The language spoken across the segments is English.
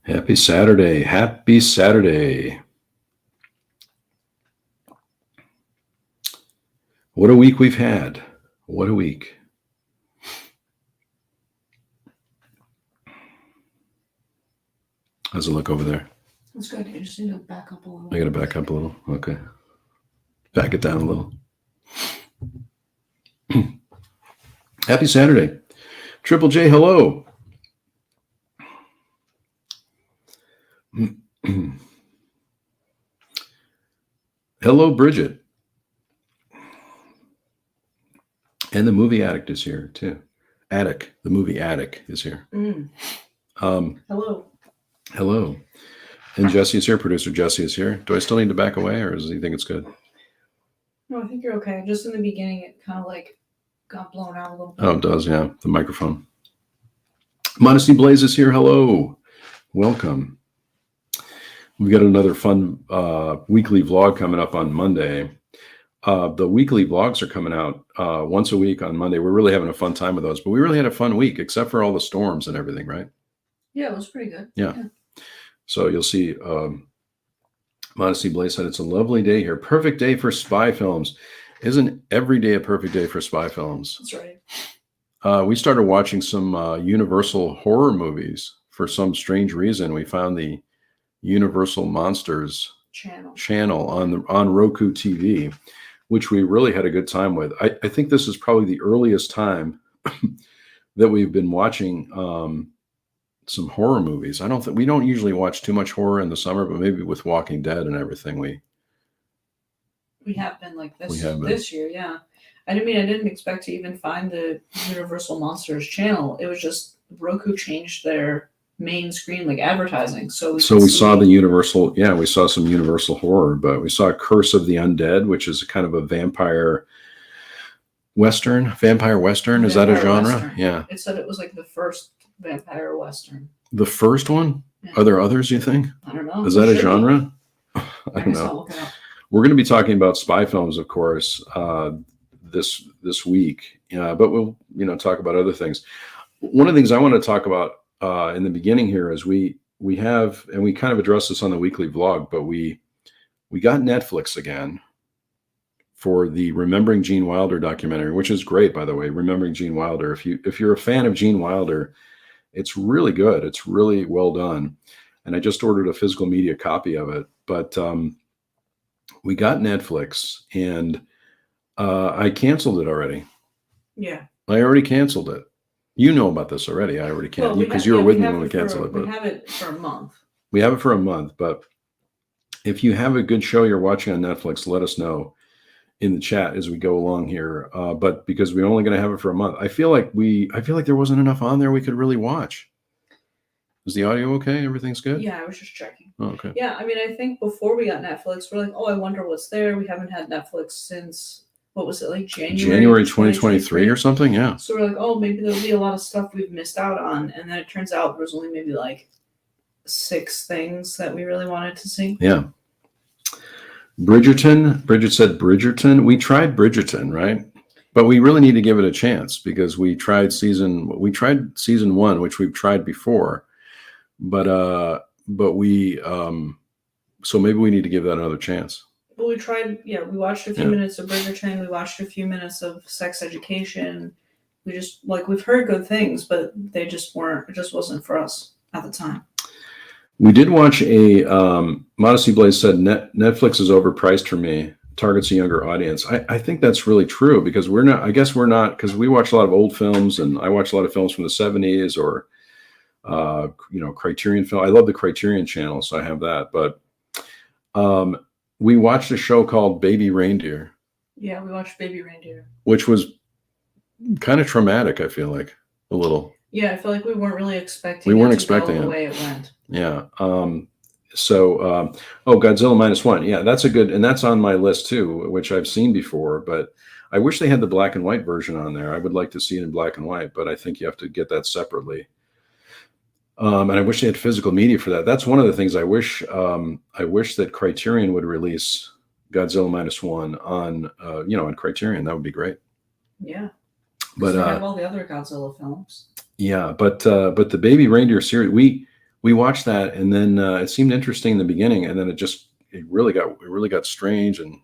Happy Saturday. Happy Saturday. What a week we've had. What a week. How's it look over there? That's good. You just need to back up a little. I got to back up a little. Okay. Back it down a little. Happy Saturday. Triple J, hello. Hello, Bridget. And the movie addict is here too. Attic, the movie Attic is here. Hello. Hello. And Jesse is here. Producer Jesse is here. Do I still need to back away, or does he think it's good? No, I think you're okay. Just in the beginning, it kind of like got blown out a little bit. Oh, it does, yeah. The microphone. Modesty Blaze is here. Hello. Welcome. We've got another fun weekly vlog coming up on Monday. The weekly vlogs are coming out once a week on Monday. We're really having a fun time with those, but we really had a fun week, except for all the storms and everything, right? Yeah, it was pretty good. Yeah. So you'll see Modesty Blaze said, it's a lovely day here. Perfect day for spy films. Isn't every day a perfect day for spy films? That's right. We started watching some Universal horror movies for some strange reason. We found the Universal Monsters channel on Roku TV, which we really had a good time with. I think this is probably the earliest time that we've been watching some horror movies. We don't usually watch too much horror in the summer, but maybe with Walking Dead and everything, we have been like this this year. Yeah. I didn't expect to even find the Universal Monsters channel. It was just Roku changed their main screen like advertising. So we saw the Universal. Yeah, we saw some Universal horror, but we saw Curse of the Undead, which is kind of a vampire western. Is that a genre? Western. Yeah. It said it was like the first vampire western. The first one? Yeah. Are there others, you think? I don't know. Is that a genre? I don't know. We're going to be talking about spy films, of course, this week. But we'll talk about other things. One of the things I want to talk about in the beginning here is we have, and we kind of addressed this on the weekly vlog, but we got Netflix again for the Remembering Gene Wilder documentary, which is great, by the way. Remembering Gene Wilder. If you're a fan of Gene Wilder, it's really good. It's really well done. And I just ordered a physical media copy of it. But we got Netflix, and I canceled it already. Yeah. I already canceled it. You know about this already. I already canceled it because you were with me when we canceled it. We have it for a month. We have it for a month. But if you have a good show you're watching on Netflix, let us know in the chat as we go along here. But because we're only going to have it for a month, I feel like there wasn't enough on there we could really watch. Is the audio okay? Everything's good? Yeah, I was just checking. Oh, okay. Yeah, I mean, I think before we got Netflix, we're like, oh, I wonder what's there. We haven't had Netflix since, what was it, like January 2023 or something? Yeah. So we're like, oh, maybe there'll be a lot of stuff we've missed out on. And then it turns out there was only maybe like 6 things that we really wanted to see. Yeah. Bridget said Bridgerton. We tried Bridgerton, right? But we really need to give it a chance because we tried season 1, which we've tried before. But we so maybe we need to give that another chance. Well, we tried, we watched a few minutes of Bridgerton, we watched a few minutes of Sex Education. We just we've heard good things, but it just wasn't for us at the time. We did watch a Modesty Blaze said Netflix is overpriced for me, targets a younger audience. I think that's really true because we're not because we watch a lot of old films, and I watch a lot of films from the 70s or Criterion film. I love the Criterion channel, so I have that. But we watched a show called Baby Reindeer. Yeah, we watched Baby Reindeer, which was kind of traumatic. I feel like a little. Yeah, I feel like we weren't really expecting. The way it went. Yeah. So Godzilla -1. Yeah, that's a good, and that's on my list too, which I've seen before. But I wish they had the black and white version on there. I would like to see it in black and white, but I think you have to get that separately. And I wish they had physical media for that. That's one of the things I wish. I wish that Criterion would release Godzilla -1 on, on Criterion. That would be great. Yeah. But they have all the other Godzilla films. Yeah, but the Baby Reindeer series, we watched that, and then it seemed interesting in the beginning, and then it really got strange, and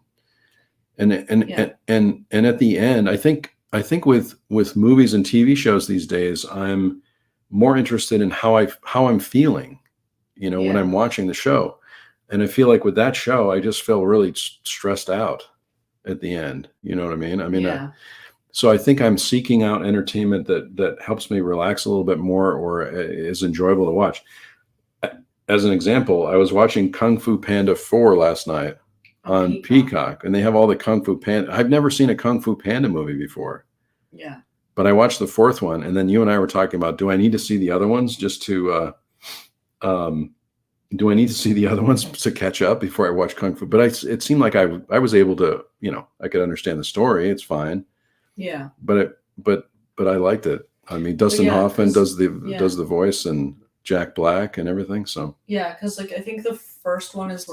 at the end, I think with movies and TV shows these days, I'm more interested in how I'm feeling, when I'm watching the show. And I feel like with that show, I just felt really stressed out at the end. You know what I mean? I mean, so I think I'm seeking out entertainment that helps me relax a little bit more, or is enjoyable to watch. As an example, I was watching Kung Fu Panda 4 last night on Peacock, and they have all the Kung Fu Panda. I've never seen a Kung Fu Panda movie before. Yeah. But I watched the fourth one, and then you and I were talking about, do I need to see the other ones just to do I need to see the other ones to catch up before I watch Kung Fu? But it seemed like I was able to, I could understand the story. It's fine. Yeah. But I liked it. I mean, Dustin Hoffman does the voice, and Jack Black and everything. So yeah, because I think the first one is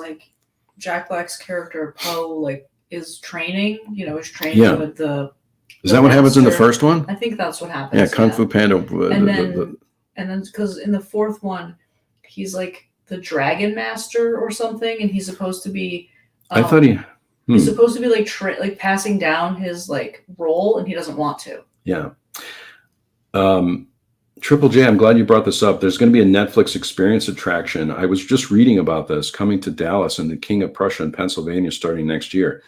Jack Black's character Poe is training. Is training with the. Is that what happens in the first one? I think that's what happens. Yeah, Kung Fu Panda. And then because in the fourth one, he's the Dragon Master or something, and he's supposed to be. I thought he's supposed to be passing down his role, and he doesn't want to. Yeah. Triple J, I'm glad you brought this up. There's going to be a Netflix experience attraction. I was just reading about this coming to Dallas and the King of Prussia in Pennsylvania starting next year.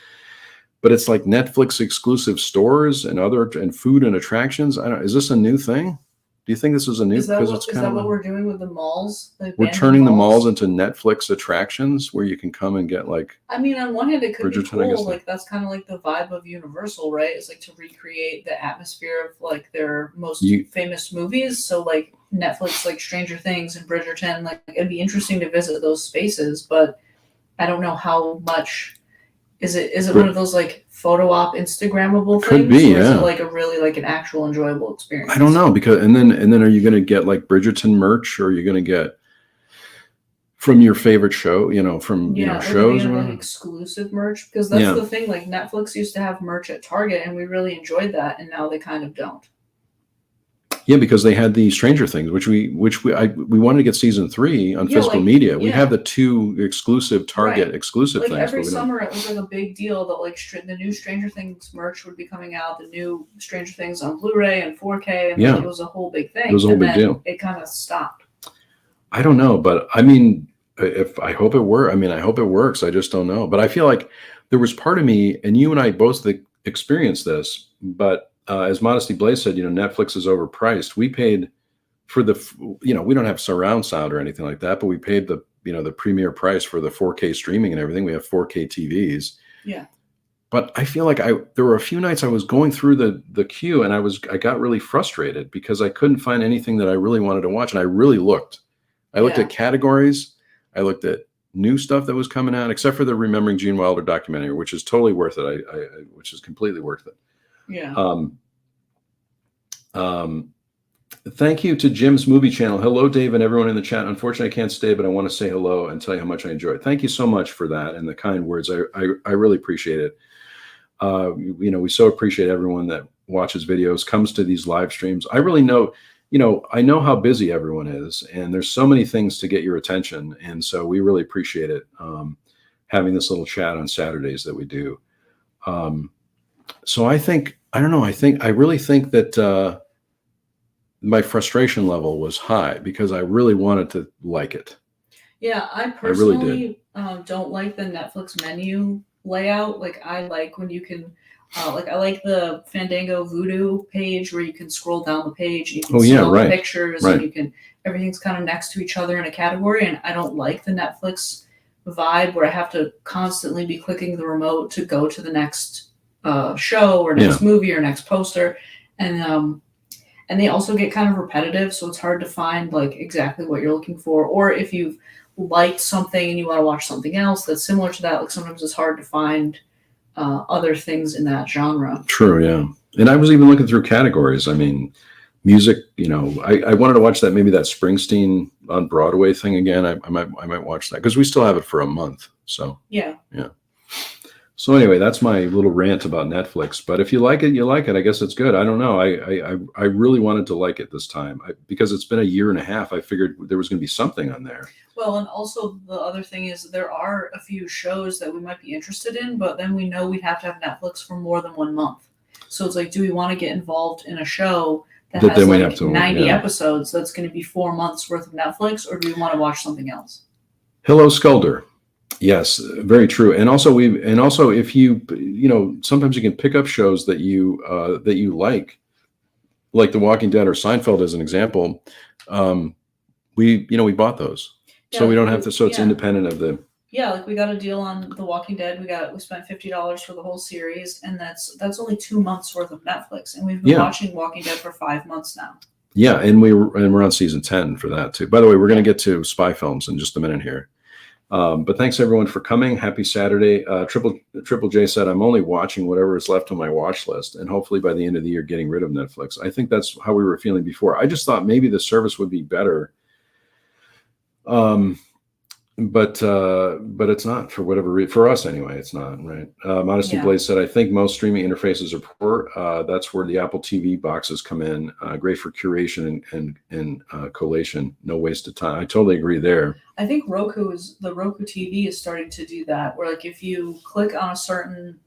But it's Netflix exclusive stores and food and attractions. Is this a new thing? Do you think this is a new? Is that what we're doing with the malls? We're turning the malls into Netflix attractions where you can come and get I mean, on one hand, it could be cool. Like that's kind of the vibe of Universal, right? It's to recreate the atmosphere of their most famous movies. So Netflix, Stranger Things and Bridgerton, it'd be interesting to visit those spaces, but I don't know how much. Is it one of those photo op Instagrammable things? Could be, or is it a really an actual enjoyable experience? I don't know, because and then are you going to get Bridgerton merch, or are you going to get from your favorite show, from shows or exclusive merch? Because that's the thing. Netflix used to have merch at Target, and we really enjoyed that, and now they kind of don't. Yeah, because they had the Stranger Things, which we wanted to get season 3 on physical media. We have the 2 exclusive Target exclusive things. Every summer, it was a big deal that the new Stranger Things merch would be coming out, the new Stranger Things on Blu-ray and 4K, and it was a whole big thing. It was a whole big deal. It kind of stopped. I don't know, but I mean, I hope it works. I mean, I hope it works. I just don't know. But I feel like there was part of me, and you and I both experienced this, but. As Modesty Blaze said, Netflix is overpriced. We paid for we don't have surround sound or anything like that, but we paid the premier price for the 4K streaming and everything. We have 4K TVs. Yeah. But I feel like there were a few nights I was going through the queue, and I got really frustrated because I couldn't find anything that I really wanted to watch, and I really looked. I looked at categories. I looked at new stuff that was coming out, except for the Remembering Gene Wilder documentary, which is totally worth it. Which is completely worth it. Yeah. Thank you to Jim's Movie Channel. Hello, Dave, and everyone in the chat. Unfortunately, I can't stay, but I want to say hello and tell you how much I enjoy it. Thank you so much for that and the kind words. I really appreciate it. We so appreciate everyone that watches videos, comes to these live streams. I really know, I know how busy everyone is, and there's so many things to get your attention. And so we really appreciate it, having this little chat on Saturdays that we do. So I really think that my frustration level was high because I really wanted to like it. Yeah, I personally don't like the Netflix menu layout. I like when you can, I like the Fandango Voodoo page where you can scroll down the page. You can see all the pictures, and everything's kind of next to each other in a category. And I don't like the Netflix vibe where I have to constantly be clicking the remote to go to the next show or next movie or next poster, and they also get kind of repetitive, so it's hard to find exactly what you're looking for, or if you've liked something and you want to watch something else that's similar to that, sometimes it's hard to find other things in that genre. True. Yeah. And I was even looking through categories. I mean, music, I wanted to watch that Springsteen on Broadway thing again. I might watch that because we still have it for a month. So yeah. So anyway, that's my little rant about Netflix. But if you like it, you like it. I guess it's good. I don't know. I really wanted to like it this time because it's been a year and a half. I figured there was going to be something on there. Well, and also the other thing is there are a few shows that we might be interested in, but then we know we'd have to have Netflix for more than 1 month. So it's like, do we want to get involved in a show that has then we like have to, 90 episodes that's going to be 4 months worth of Netflix, or do we want to watch something else? Hello, Skulder. Yes, very true. And also if you sometimes you can pick up shows that you like The Walking Dead or Seinfeld as an example. We bought those. So we don't have to. So it's independent of the. Yeah, like we got a deal on The Walking Dead. We spent $50 for the whole series, and that's only 2 months worth of Netflix, and we've been watching Walking Dead for 5 months now. Yeah, and we're on season 10 for that too. By the way, we're going to get to spy films in just a minute here. But thanks everyone for coming. Happy Saturday. Triple J said, I'm only watching whatever is left on my watch list, and hopefully by the end of the year getting rid of Netflix. I think that's how we were feeling before. I just thought maybe the service would be better. But it's not, for whatever reason. For us anyway, it's not, right? Modesty Blaze said, I think most streaming interfaces are poor. That's where the Apple TV boxes come in. Great for curation and collation. No waste of time. I totally agree there. I think the Roku TV is starting to do that, where like if you click on a certain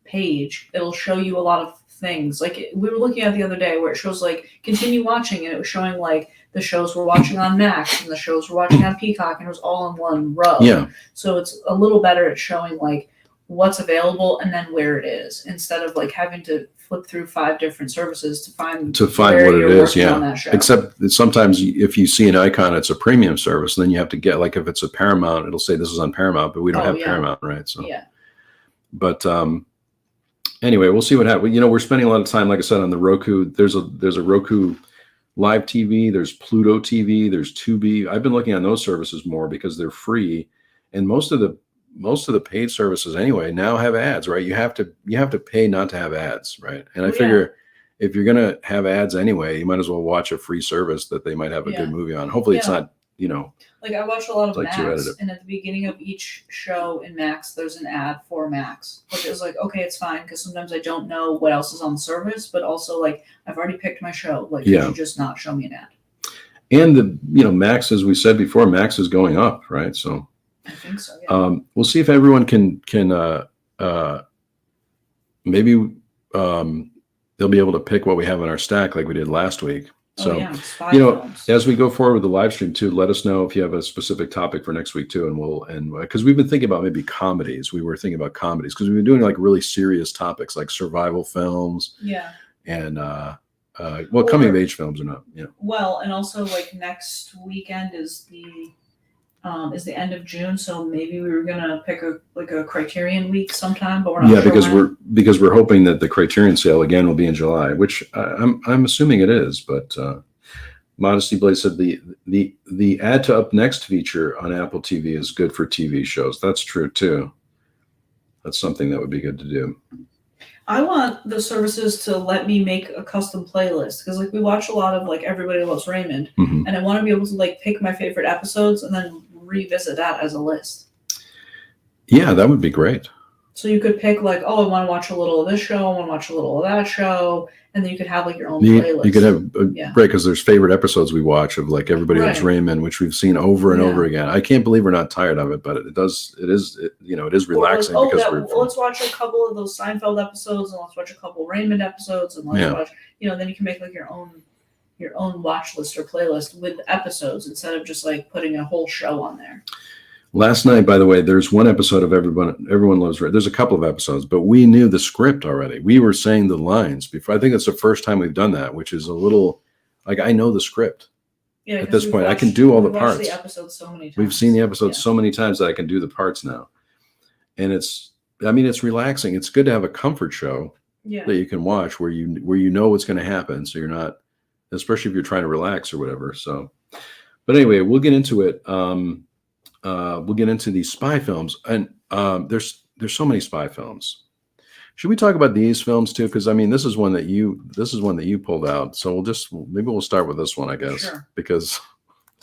page, it'll show you a lot of things. Like we were looking at the other day where it shows like continue watching, and it was showing like the shows we're watching on Max and the shows we're watching on Peacock, and it was all in one row. Yeah. So it's a little better at showing like what's available and then where it is, instead of like having to flip through 5 different services to find what it is. Yeah. Except that sometimes if you see an icon, it's a premium service, and then you have to get, like if it's a Paramount, it'll say this is on Paramount, but we don't have Paramount, right? So but anyway, we'll see what happens. We're spending a lot of time, like I said, on the Roku. There's a Roku Live TV, there's Pluto TV, there's Tubi. I've been looking on those services more because they're free, and most of the paid services anyway now have ads, right? You have to pay not to have ads, right? And I figure if you're gonna have ads anyway, you might as well watch a free service that they might have a good movie on. Hopefully, it's not. Like I watch a lot of like Max, and at the beginning of each show in Max, there's an ad for Max, which is like, okay, it's fine, because sometimes I don't know what else is on the service, but also like I've already picked my show. Like, could you just not show me an ad? And Max, as we said before, Max is going up, right? So I think so. Yeah. We'll see if everyone can maybe they'll be able to pick what we have in our stack like we did last week. So, as we go forward with the live stream too, let us know if you have a specific topic for next week too. And because we've been thinking about maybe comedies, we were thinking about comedies because we've been doing like really serious topics like survival films. Yeah. And, coming of age films or not. Yeah. Well, and also like next weekend is the end of June, so maybe we were gonna pick a Criterion week sometime, but we're not. Yeah, because we're hoping that the Criterion sale again will be in July, which I'm assuming it is. But Modesty Blaze said the add to up next feature on Apple TV is good for TV shows. That's true too. That's something that would be good to do. I want the services to let me make a custom playlist, because like we watch a lot of like Everybody Loves Raymond, and I want to be able to like pick my favorite episodes and then revisit that as a list. Yeah, that would be great. So you could pick like, oh, I want to watch a little of this show, I want to watch a little of that show, and then you could have like your own playlist. You could have right, because there's favorite episodes we watch of like Everybody Loves Raymond, which we've seen over and over again. I can't believe we're not tired of it, but it is relaxing because let's watch a couple of those Seinfeld episodes, and let's watch a couple Raymond episodes, and let's watch, then you can make like your own watch list or playlist with episodes instead of just like putting a whole show on there. Last night, by the way, there's one episode of Everyone Loves Raymond. There's a couple of episodes, but we knew the script already. We were saying the lines before. I think it's the first time we've done that, which is a little like I know the script. Yeah, at this point, I can do all the parts. The episodes so many times. We've seen the episodes so many times that I can do the parts now, and it's relaxing. It's good to have a comfort show that you can watch where you know what's going to happen, so you're not, especially if you're trying to relax or whatever. So, but anyway, we'll get into it. We'll get into these spy films, and there's so many spy films. Should we talk about these films too? Because this is one that you pulled out. So maybe we'll start with this one, I guess, because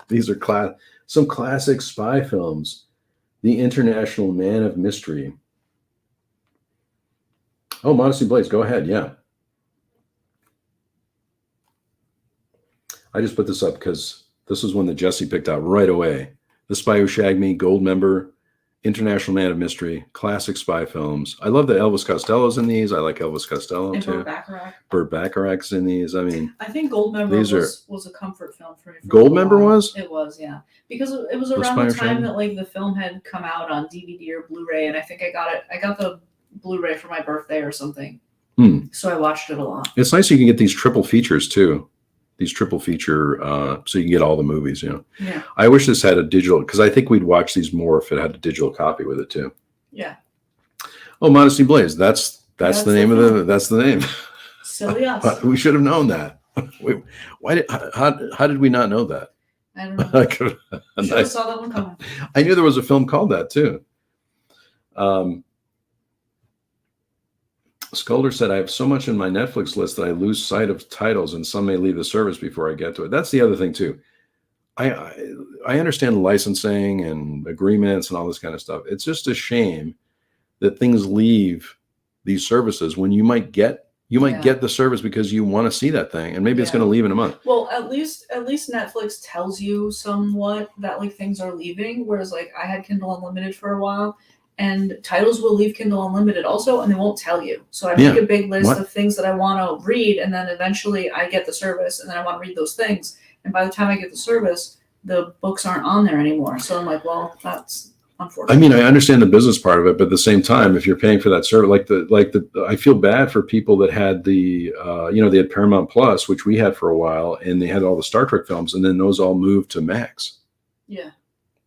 these are some classic spy films. The International Man of Mystery. Oh, Modesty Blaze, go ahead. Yeah. I just put this up because this is one that Jesse picked out right away. The Spy Who Shagged Me, Gold Member, International Man of Mystery, classic spy films. I love that Elvis Costello's in these. I like Elvis Costello and too. Burt Bacharach. Burt Bacharach's in these. I mean, I think Goldmember was a comfort film for me. Goldmember was? It was, yeah, because it was around the time that like the film had come out on DVD or Blu-ray, and I think I got the Blu-ray for my birthday or something. So I watched it a lot. It's nice you can get these triple features too. These triple feature, so you can get all the movies, you know. Yeah. I wish this had a digital, because I think we'd watch these more if it had a digital copy with it too. Yeah. Oh, Modesty Blaze. That's the name of the. That's the name. Silly us. We should have known that. How did we not know that? I don't know. I should have saw that one coming. I knew there was a film called that too. Skulder said, I have so much in my Netflix list that I lose sight of titles and some may leave the service before I get to it. That's the other thing too. I understand licensing and agreements and all this kind of stuff. It's just a shame that things leave these services when you might get the service because you want to see that thing and maybe it's going to leave in a month. Well, at least Netflix tells you somewhat that like things are leaving, whereas like I had Kindle Unlimited for a while. And titles will leave Kindle Unlimited also, and they won't tell you. So I make a big list of things that I want to read, and then eventually I get the service, and then I want to read those things. And by the time I get the service, the books aren't on there anymore. So I'm like, well, that's unfortunate. I mean, I understand the business part of it, but at the same time, if you're paying for that service, I feel bad for people that had they had Paramount Plus, which we had for a while, and they had all the Star Trek films, and then those all moved to Max. Yeah.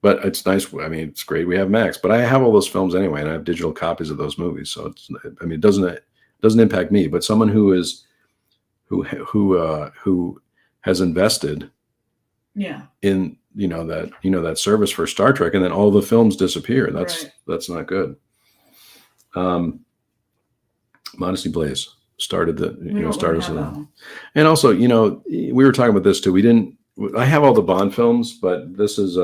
But it's nice. I mean, it's great we have Max, but I have all those films anyway, and I have digital copies of those movies. So it doesn't impact me. But someone who has invested, in that service for Star Trek, and then all the films disappear. That's not good. Modesty Blaze started and also we were talking about this too. I have all the Bond films, but this is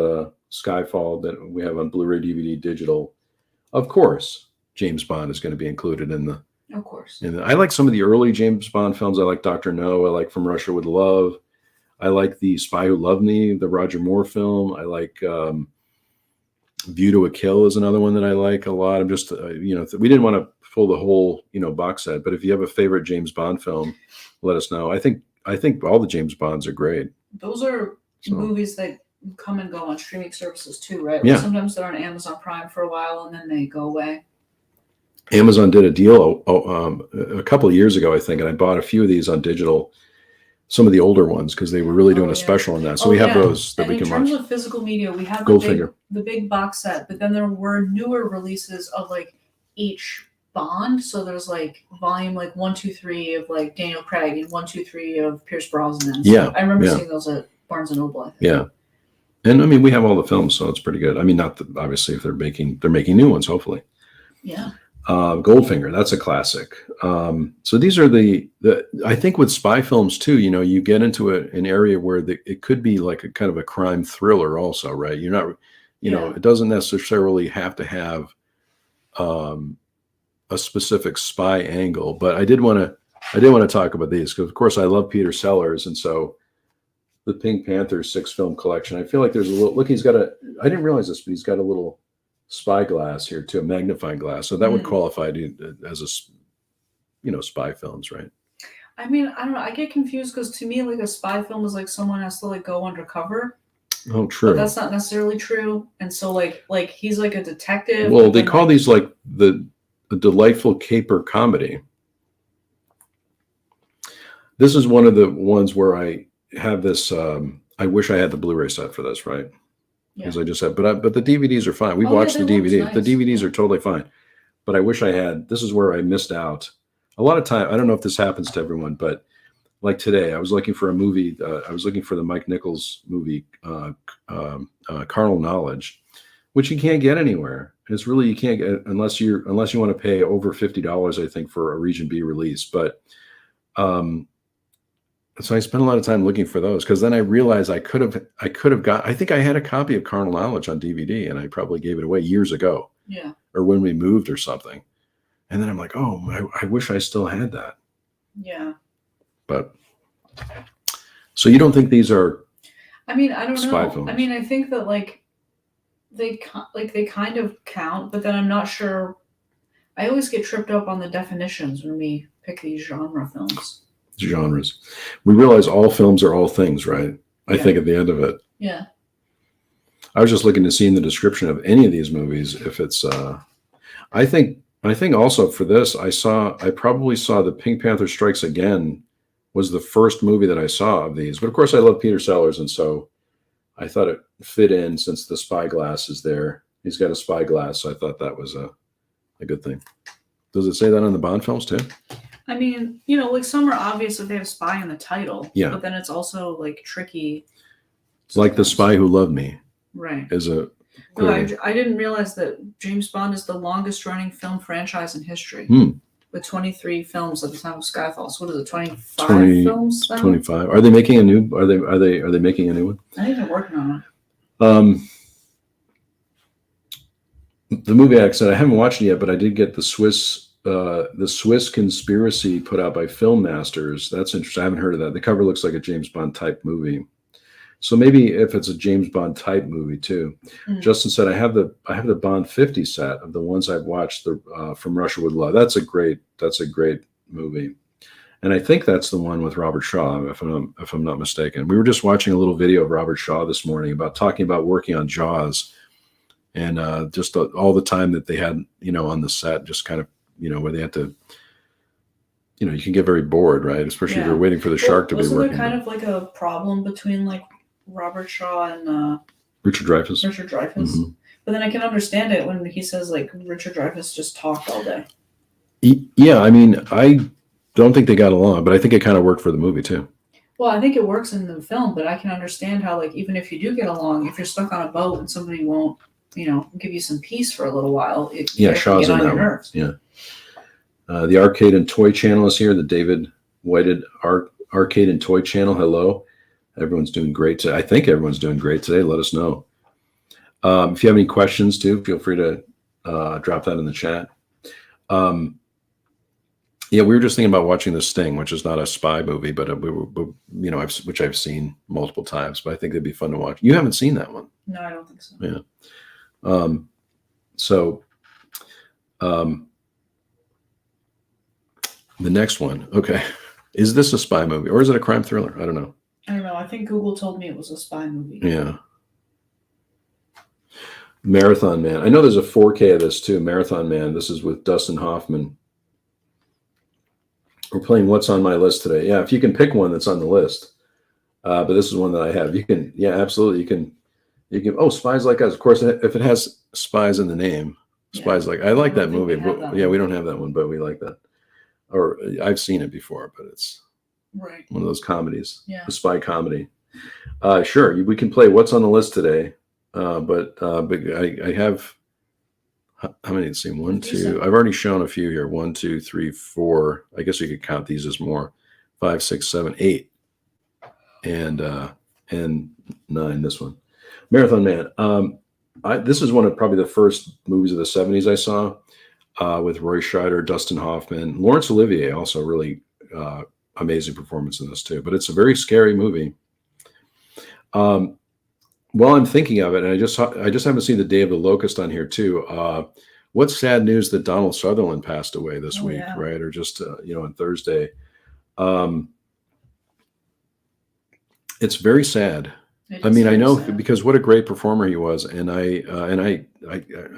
Skyfall that we have on Blu-ray, DVD, digital. Of course, James Bond is going to be included in the. Of course. I like some of the early James Bond films. I like Dr. No. I like From Russia with Love. I like The Spy Who Loved Me, the Roger Moore film. I like View to a Kill is another one that I like a lot. I'm just, we didn't want to pull the whole, box set, but if you have a favorite James Bond film, let us know. I think all the James Bonds are great. Those are movies that come and go on streaming services too, right? Like yeah. Sometimes they're on Amazon Prime for a while and then they go away. Amazon did a deal a couple of years ago, I think, and I bought a few of these on digital, some of the older ones, because they were really doing a special on that. So we have those that we can watch. In terms of physical media, we have the big box set, but then there were newer releases of like each Bond. So there's like volume 1, 2, 3 of like Daniel Craig and 1, 2, 3 of Pierce Brosnan. So I remember seeing those at Barnes and Noble. I think. Yeah. And I mean, we have all the films, so it's pretty good. I mean, not that obviously if they're making new ones, hopefully. Yeah. Goldfinger, that's a classic. So these are the I think with spy films too, you get into an area where it could be like a kind of a crime thriller also, right? You're not, it doesn't necessarily have to have a specific spy angle, but I did want to talk about these because of course I love Peter Sellers, and so the Pink Panther 6-film collection. I feel like there's a little look. I didn't realize this, but he's got a little spy glass here too, a magnifying glass. So that would qualify as a, spy films, right? I mean, I don't know. I get confused because to me, like a spy film is like someone has to like go undercover. Oh, true. But that's not necessarily true. And so like he's like a detective. Well, they call these like the delightful caper comedy. This is one of the ones where I have this. I wish I had the Blu-ray set for this, right? Because I just said, but the DVDs are fine. We watched the DVD. Nice. The DVDs are totally fine. But I wish I had. This is where I missed out. A lot of time. I don't know if this happens to everyone, but like today, I was looking for a movie. I was looking for the Mike Nichols movie, Carnal Knowledge, which you can't get anywhere. It's really you can't get unless you want to pay over $50, I think, for a Region B release. But so I spent a lot of time looking for those because then I realized I could have got. I think I had a copy of Carnal Knowledge on DVD, and I probably gave it away years ago. Yeah. Or when we moved or something. And then I'm like, oh, I wish I still had that. Yeah. But so you don't think these are? I mean, I don't spy know. films? I mean, I think that they kind of count, but then I'm not sure. I always get tripped up on the definitions when we pick these genre films. Genres. We realize all films are all things, right? I Yeah. think at the end of it. Yeah. I was just looking to see in the description of any of these movies if it's. I think also for this, I probably saw the Pink Panther Strikes Again was the first movie that I saw of these. But of course, I love Peter Sellers, and so I thought it fit in since the spyglass is there. He's got a spyglass, so I thought that was a good thing. Does it say that on the Bond films too? I mean, you know, like some are obvious if they have spy in the title. Yeah. But then it's also like tricky. It's like The Spy Who Loved Me. Right. Is a. No, I didn't realize that James Bond is the longest running film franchise in history. With 23 films at the time of Skyfall. So what is it, 25 films now? 25. Are they making a new are they making a new one? I think they're working on it. The movie, like I said, I haven't watched it yet, but I did get the Swiss Conspiracy put out by Film Masters. That's interesting. I haven't heard of that. The cover looks like a James Bond type movie. So maybe if it's a James Bond type movie too. Justin said, I have the Bond 50 set of the ones I've watched from Russia with Love. That's a great movie. And I think that's the one with Robert Shaw, if I'm not mistaken. We were just watching a little video of Robert Shaw this morning about talking about working on Jaws and just all the time that they had, on the set, just kind of, where they had to, you can get very bored, right? Especially if you're waiting for the shark to be working. Wasn't there kind of like a problem between like Robert Shaw and Richard Dreyfuss. Mm-hmm. But then I can understand it when he says like Richard Dreyfuss just talked all day. Yeah, I mean, I don't think they got along, but I think it kind of worked for the movie too. Well, I think it works in the film, but I can understand how like even if you do get along, if you're stuck on a boat and somebody won't, give you some peace for a little while, Shaw's on that nerves. Yeah. The Arcade and Toy Channel is here. The David Whited Arcade and Toy Channel. Hello. Everyone's doing great today. I think everyone's doing great today. Let us know. If you have any questions too, feel free to drop that in the chat. We were just thinking about watching The Sting, which is not a spy movie, but which I've seen multiple times. But I think it'd be fun to watch. You haven't seen that one? No, I don't think so. Yeah. The next one. Okay. Is this a spy movie or is it a crime thriller? I don't know. I think Google told me it was a spy movie. Yeah. Marathon Man. I know there's a 4K of this too. Marathon Man. This is with Dustin Hoffman. We're playing What's on My List today. Yeah, if you can pick one that's on the list. But this is one that I have. You can, absolutely. You can, Spies Like Us. Of course, if it has spies in the name, Spies Like, I like that movie. But we don't have that one, but we like that. Or I've seen it before, but it's one of those comedies, a spy comedy. Sure, we can play What's on the List today. But I have, how many? Let's see, 1, 2. I've already shown a few here. 1, 2, 3, 4. I guess you could count these as more. 5, 6, 7, 8, and 9. This one, Marathon Man. This is one of probably the first movies of the 70s I saw, with Roy Scheider, Dustin Hoffman, Laurence Olivier, also really amazing performance in this too. But it's a very scary movie. While I'm thinking of it, and I just haven't seen the Day of the Locust on here too. What's sad news that Donald Sutherland passed away this week, right? Or just on Thursday. It's very sad. I mean, I know because what a great performer he was, and I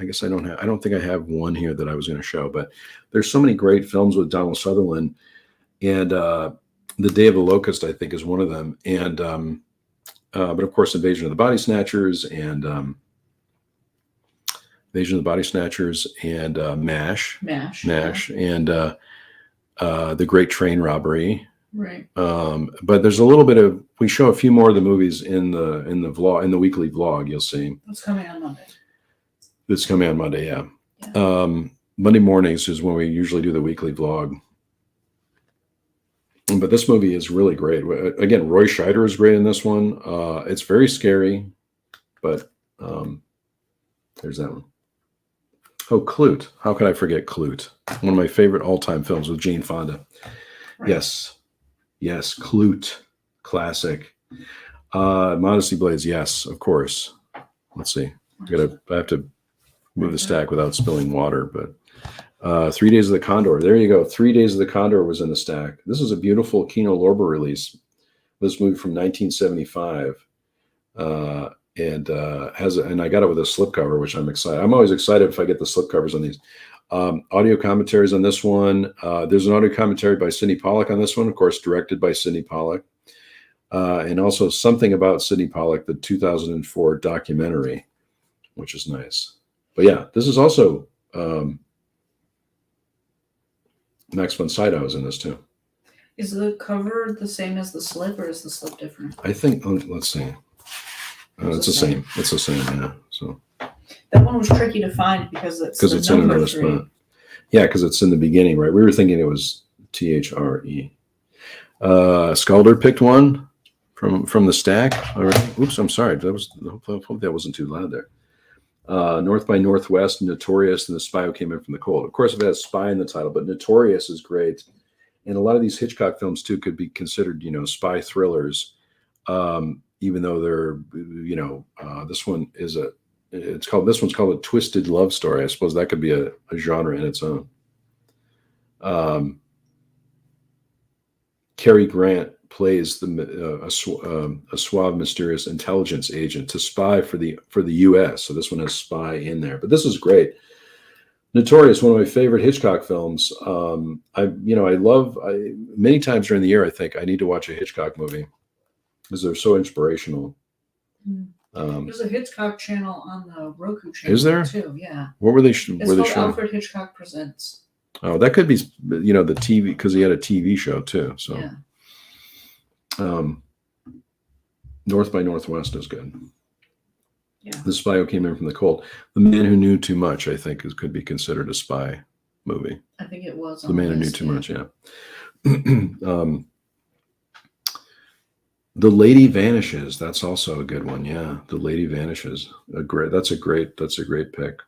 guess I don't think I have one here that I was going to show, but there's so many great films with Donald Sutherland, and The Day of the Locust I think is one of them, and but of course Invasion of the Body Snatchers and MASH, and The Great Train Robbery. Right. But there's a little bit of, we show a few more of the movies in the vlog, in the weekly vlog, you'll see. It's coming on Monday. It's coming on Monday, yeah. Monday mornings is when we usually do the weekly vlog. But this movie is really great. Again, Roy Scheider is great in this one. It's very scary, but there's that one. Oh, Clute. How could I forget Clute? One of my favorite all-time films with Jane Fonda. Right. Yes, Clute. Classic. Modesty Blades, yes, of course. Let's see. I have to move the stack without spilling water, but 3 Days of the Condor. There you go. 3 Days of the Condor was in the stack. This is a beautiful Kino Lorber release. This movie from 1975. And I got it with a slipcover, which I'm excited. I'm always excited if I get the slipcovers on these. Audio commentaries on this one. There's an audio commentary by Sidney Pollack on this one, of course, directed by Sidney Pollack. And also Something About Sidney Pollack, the 2004 documentary, which is nice. But yeah, this is also Max von Sydow is in this too. Is the cover the same as the slip, or is the slip different? I think, let's see. It's the same. It's the same, yeah. So that one was tricky to find because it's in another spot. Yeah, because it's in the beginning, right? We were thinking it was THRE. Skalder picked one from the stack. All right. Oops, I'm sorry. Hope that wasn't too loud there. North by Northwest, Notorious, and The Spy Who Came In From the Cold. Of course, it has Spy in the title, but Notorious is great. And a lot of these Hitchcock films too could be considered, spy thrillers. Even though they're, this one's called a twisted love story. I suppose that could be a genre in its own. Cary Grant plays a suave, mysterious intelligence agent to spy for the U.S. So this one has spy in there, but this is great. Notorious, one of my favorite Hitchcock films. Many times during the year, I think I need to watch a Hitchcock movie, because they're so inspirational. There's a Hitchcock channel on the Roku channel. Is there? Too, yeah. What were they? It's called Alfred Hitchcock Presents. Oh, that could be, the TV, because he had a TV show too. So, yeah. North by Northwest is good. Yeah. The Spy Who Came In From the Cold. The Man Who Knew Too Much, I think, could be considered a spy movie. I think it was. The Man Who Knew Too Much, yeah. The Lady Vanishes. That's also a good one. Yeah, The Lady Vanishes. That's a great pick.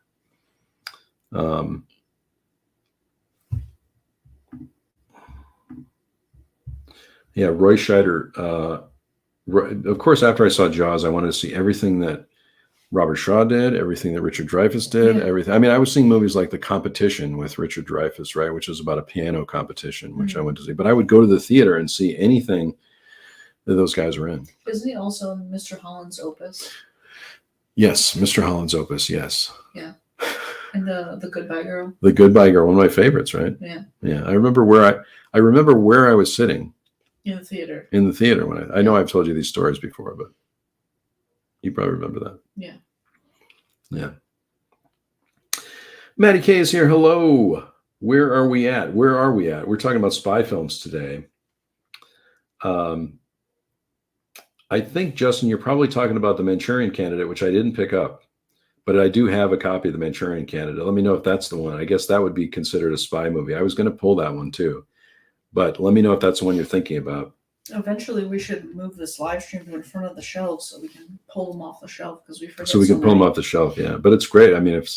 Yeah, Roy Scheider. Of course, after I saw Jaws, I wanted to see everything that Robert Shaw did, everything that Richard Dreyfuss did, everything. I mean, I was seeing movies like The Competition with Richard Dreyfuss, right, which is about a piano competition, which I went to see. But I would go to the theater and see anything that those guys were in. Isn't he also in Mr. Holland's Opus? Yes, Mr. Holland's Opus, yes. Yeah. And the Goodbye Girl. The Goodbye Girl, one of my favorites, right? Yeah. Yeah. I remember where I was sitting. In the theater. In the theater when I know I've told you these stories before, but you probably remember that. Yeah. Yeah. Maddie K is here. Hello. Where are we at? We're talking about spy films today. I think, Justin, you're probably talking about The Manchurian Candidate, which I didn't pick up, but I do have a copy of The Manchurian Candidate. Let me know if that's the one. I guess that would be considered a spy movie. I was going to pull that one too, but let me know if that's the one you're thinking about. Eventually, we should move this live stream to in front of the shelf so we can pull them off the shelf, because we forget. So we can pull them off the shelf, yeah. But it's great. I mean, if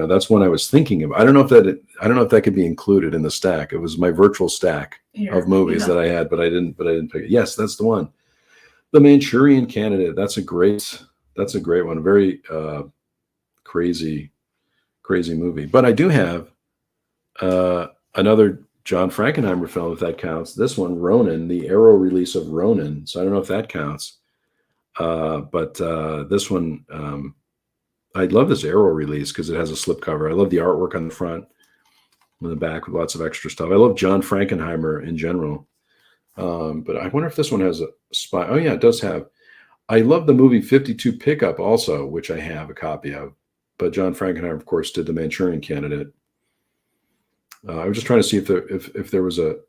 that's one I was thinking of. I don't know if that could be included in the stack. It was my virtual stack of movies that I had, but I didn't pick it. Yes, that's the one. The Manchurian Candidate. That's a great one. Very crazy movie. But I do have another John Frankenheimer film, if that counts. This one, Ronin, the Arrow release of Ronin. So I don't know if that counts. But this one, I love this Arrow release because it has a slipcover. I love the artwork on the front, on the back with lots of extra stuff. I love John Frankenheimer in general. But I wonder if this one has a spy. Oh yeah, it does have. I love the movie 52 Pickup also, which I have a copy of. But John Frankenheimer, of course, did The Manchurian Candidate. I was just trying to see if there was the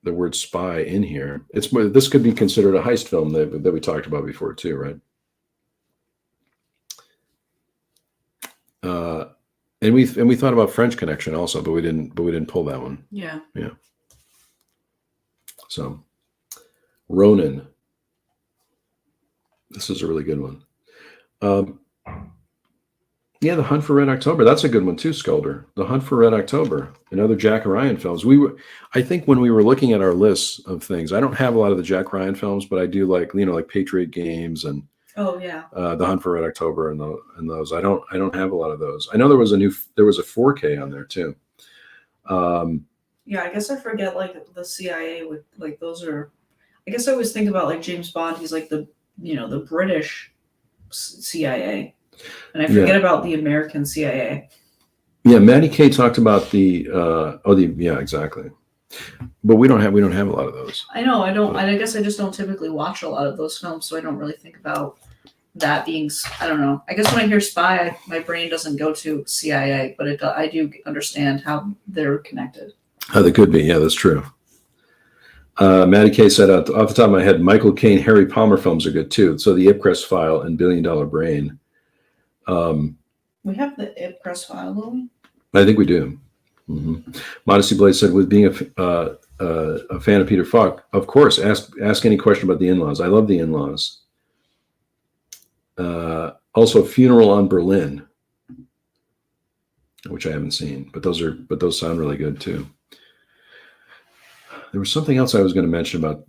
word spy in here. This could be considered a heist film that we talked about before too, right? And we thought about French Connection also, but we didn't pull that one. Yeah. Yeah. So, Ronin. This is a really good one. Yeah, The Hunt for Red October. That's a good one too, Sculder. The Hunt for Red October. Another Jack Ryan films. I think when we were looking at our lists of things, I don't have a lot of the Jack Ryan films, but I do like, like Patriot Games and Oh yeah. The Hunt for Red October and those. I don't have a lot of those. I know there was a 4K on there too. Yeah, I guess I forget like the CIA with like those are. I guess I always think about like James Bond. He's like the the British CIA, and I forget about the American CIA. Yeah, Maddie K talked about yeah, exactly. But we don't have a lot of those. I know. I don't. I guess I just don't typically watch a lot of those films, so I don't really think about that being. I don't know. I guess when I hear spy, my brain doesn't go to CIA, but I do understand how they're connected. Oh, they could be. Yeah, that's true. Maddie K said, off the top of my head, Michael Caine, Harry Palmer films are good too. So the Ipcress File and $1 Billion Brain. We have the Ipcress File, don't we? I think we do. Mm-hmm. Modesty Blade said, with being a fan of Peter Falk, of course, ask any question about the In-Laws. I love the In-Laws. Also, Funeral on Berlin, which I haven't seen, but those sound really good too. There was something else I was going to mention about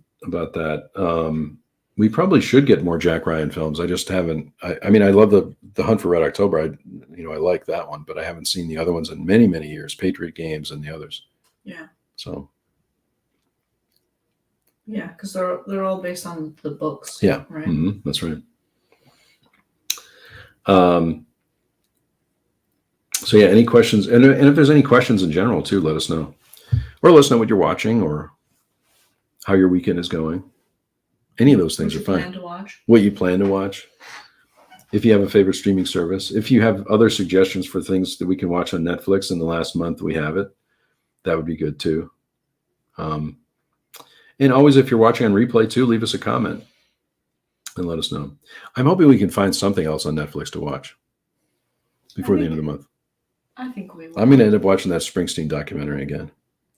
that. We probably should get more Jack Ryan films. I just haven't. I mean, I love the Hunt for Red October. I like that one, but I haven't seen the other ones in many, many years. Patriot Games and the others. Yeah. So. Yeah, because they're all based on the books. Yeah. Right. Mm-hmm, that's right. So yeah, any questions? And if there's any questions in general too, let us know. Or let us know what you're watching or how your weekend is going. Any of those things are fine. What you plan to watch. If you have a favorite streaming service. If you have other suggestions for things that we can watch on Netflix in the last month we have it, that would be good too. And always, if you're watching on replay too, leave us a comment and let us know. I'm hoping we can find something else on Netflix to watch before the end of the month. I think we will. I'm going to end up watching that Springsteen documentary again.